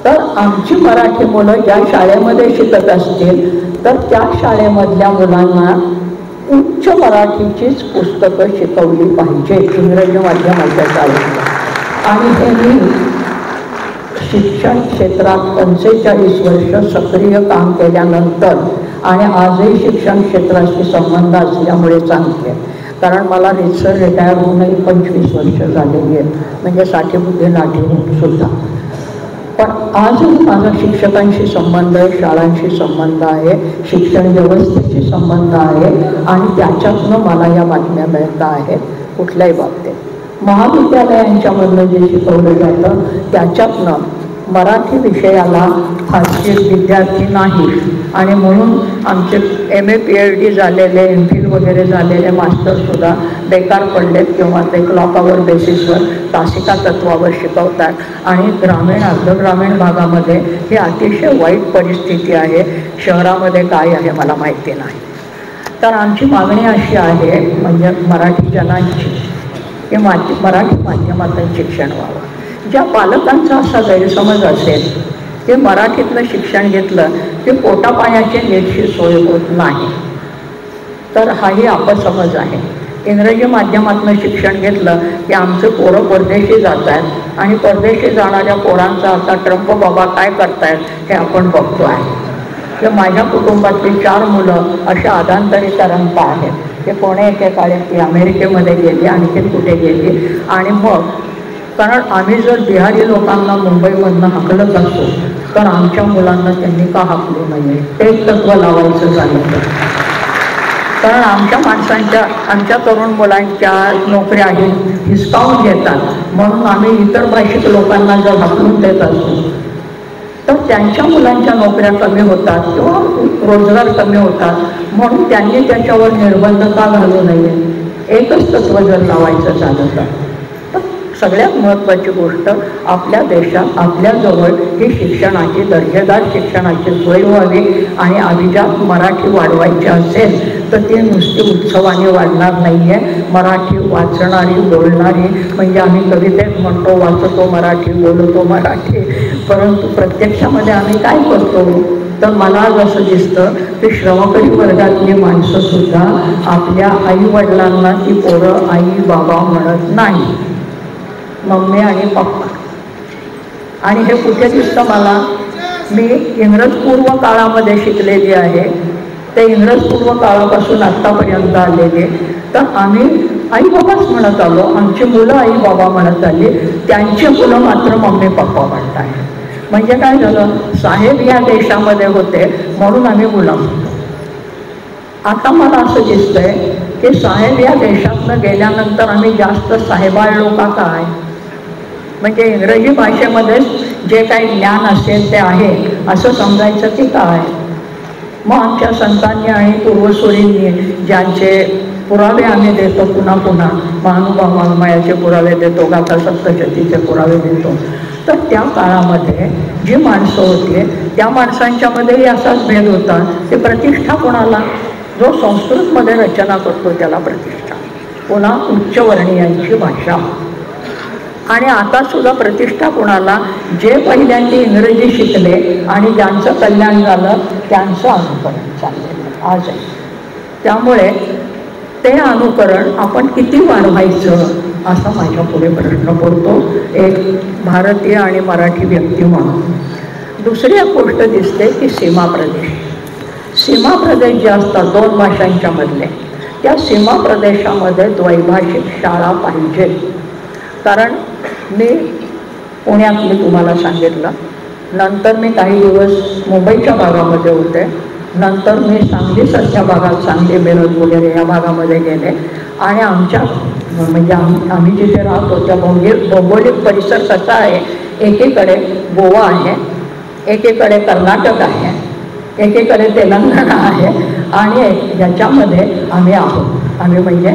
तर आमची मराठी मुलं ज्या शाळेमध्ये शिकत असतील तर त्या शाळेमधल्या मुलांना उच्च मराठीचीच पुस्तकं शिकवली पाहिजे इंग्रजी माध्यमाच्या शाळेत. आणि हे मी शिक्षण क्षेत्रात 45 वर्ष सक्रिय काम केल्यानंतर आणि आजही शिक्षण क्षेत्राशी संबंध असल्यामुळे सांगते. कारण मला रितसर रिटायर होऊनही 25 वर्ष झालेली आहेत, म्हणजे 60 बुद्धी नाठी होऊन सुद्धा. पण आजही माझा शिक्षकांशी संबंध आहे, शाळांशी संबंध आहे, शिक्षण व्यवस्थेशी संबंध आहे आणि त्याच्यातनं मला या बातम्या मिळत आहेत कुठल्याही बाबतीत. महाविद्यालयांच्यामधलं जे शिकवलं जातं त्याच्यातनं मराठी विषयाला फारसे विद्यार्थी नाही आणि म्हणून आमचे MA PhD झालेले, MPhil वगैरे झालेले मास्टरसुद्धा बेकार पडलेत किंवा ते क्लॉक आवर बेसिसवर तासिका तत्वावर शिकवतात आणि ग्रामीण अर्धग्रामीण भागामध्ये ही अतिशय वाईट परिस्थिती आहे. शहरामध्ये काय आहे मला माहिती नाही. तर आमची मागणी अशी आहे म्हणजे मराठी जनांची की मराठी माध्यमातून शिक्षण व्हावं. ज्या पालकांचा असा गैरसमज असेल की मराठीतलं शिक्षण घेतलं की पोटापाण्याची नीटशी सोय होत नाही, तर हाही अपसमज आहे. इंग्रजी माध्यमातून शिक्षण घेतलं की आमचं पोरं परदेशी जात आहेत आणि परदेशी जाणाऱ्या पोरांचा आता ट्रम्प बाबा काय करतायत हे आपण बघतो आहे. तर माझ्या कुटुंबातली 4 मुलं अशा आदांतरीकरांत आहेत. ते कोणे एकेकाळी ती अमेरिकेमध्ये गेली, आणखी कुठे गेली. आणि मग कारण आम्ही जर बिहारी लोकांना मुंबईमधनं हाकलत असतो तर आमच्या मुलांना त्यांनी का हाकलू नये, ते तत्त्व लावायचं झालं. कारण आमच्या माणसांच्या, आमच्या तरुण मुलांच्या नोकऱ्या हिसकावून घेतात म्हणून आम्ही इतर भाषिक लोकांना जर हाकलून देत असतो तर त्यांच्या मुलांच्या नोकऱ्या कमी होतात किंवा रोजगार कमी होतात. म्हणून त्यांनी त्याच्यावर निर्बंध का घालू नये, एकच तत्त्व जर लावायचं झालं तर सगळ्यात महत्त्वाची गोष्ट आपल्या देशात आपल्याजवळ ही शिक्षणाची, दर्जेदार शिक्षणाची सोय व्हावी. आणि अभिजात मराठी वाढवायची असेल तर ती नुसती उत्सवाने वाढणार नाही आहे. मराठी वाचणारी, बोलणारी, म्हणजे आम्ही कवितेत म्हणतो वाचतो मराठी, बोलतो मराठी, परंतु प्रत्यक्षामध्ये आम्ही काय करतो तर मला असं दिसतं की श्रमकरी वर्गातली माणसंसुद्धा आपल्या आईवडिलांना ती पोरं आई बाबा म्हणत नाही, मम्मी आणि पप्पा. आणि हे कुठे दिसतं मला, मी इंग्रजपूर्व काळामध्ये शिकलेली आहे. ते इंग्रजपूर्व काळापासून आत्तापर्यंत आलेले, तर आम्ही आई बाबाच म्हणत आलो. आमची मुलं आई बाबा म्हणत आली, त्यांची मुलं मात्र मम्मी पप्पा म्हणत आहे. म्हणजे काय झालं, साहेब या देशामध्ये होते म्हणून आम्ही गुलाम होतो. आता मला असं दिसतंय की साहेब या देशातनं गेल्यानंतर आम्ही जास्त साहेबाळलो का काय, म्हणजे इंग्रजी भाषेमध्ये जे काही ज्ञान असेल ते आहे असं समजायचं की काय. मग आमच्या संतांनी आणि पूर्वसुरींनी ज्यांचे पुरावे आम्ही देतो पुन्हा पुन्हा, महानुभाव वाङ्मयाचे पुरावे देतो, गाथा सप्तशतीचे पुरावे देतो, तर त्या काळामध्ये जी माणसं होती त्या माणसांच्यामध्येही असाच भेद होता की प्रतिष्ठा कोणाला, जो संस्कृतमध्ये रचना करतो त्याला प्रतिष्ठा, पुन्हा उच्चवर्णीयांची भाषा. आणि आता सुद्धा प्रतिष्ठा कोणाला, जे पहिल्यांदा इंग्रजी शिकले आणि ज्यांचं कल्याण झालं त्यांचं अनुकरण चाललेलं आज आहे. त्यामुळे ते अनुकरण आपण किती वाढवायचं असा माझ्या पुढे प्रश्न पडतो एक भारतीय आणि मराठी व्यक्ती म्हणून. दुसरी एक गोष्ट दिसते की सीमा प्रदेश, सीमा प्रदेश जे असतात 2 भाषांच्या मधले, त्या सीमा प्रदेशामध्ये द्वैभाषिक शाळा पाहिजे. कारण मी पुण्यातली तुम्हाला सांगितलं, नंतर मी काही दिवस मुंबईच्या भागामध्ये होते, नंतर मी सांगलीसारख्या भागात, सांगली मिरज वगैरे या भागामध्ये गेले. आणि आमच्या म्हणजे आम्ही जिथे राहतो त्या भौगोलिक परिसर कसा आहे, एकीकडे गोवा आहे, एकीकडे कर्नाटक आहे, एकीकडे तेलंगणा आहे, आणि याच्यामध्ये आम्ही आहोत, आम्ही म्हणजे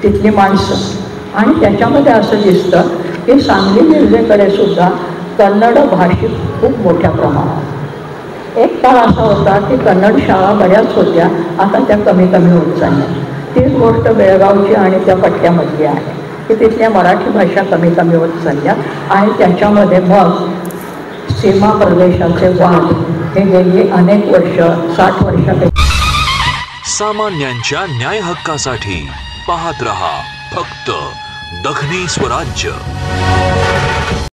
तिथली माणसं. आणि त्याच्यामध्ये असं दिसतं की सांगली मिरजेकडे सुद्धा कन्नड भाषिक खूप मोठ्या प्रमाणात. एक काळ असा होता की कन्नड शाळा बऱ्याच होत्या, आता त्या कमी कमी होत चालल्या. तीच गोष्ट बेळगावची आणि त्या पट्ट्यामधली आहे की तिथल्या मराठी भाषा कमी कमी होत चालल्या. आणि त्याच्यामध्ये मग सीमा प्रदेशाचे वाद हे गेली अनेक वर्ष, 60 वर्षापेक्षा. सामान्यांच्या न्याय हक्कासाठी पाहत रहा फक्त दखनी स्वराज्य.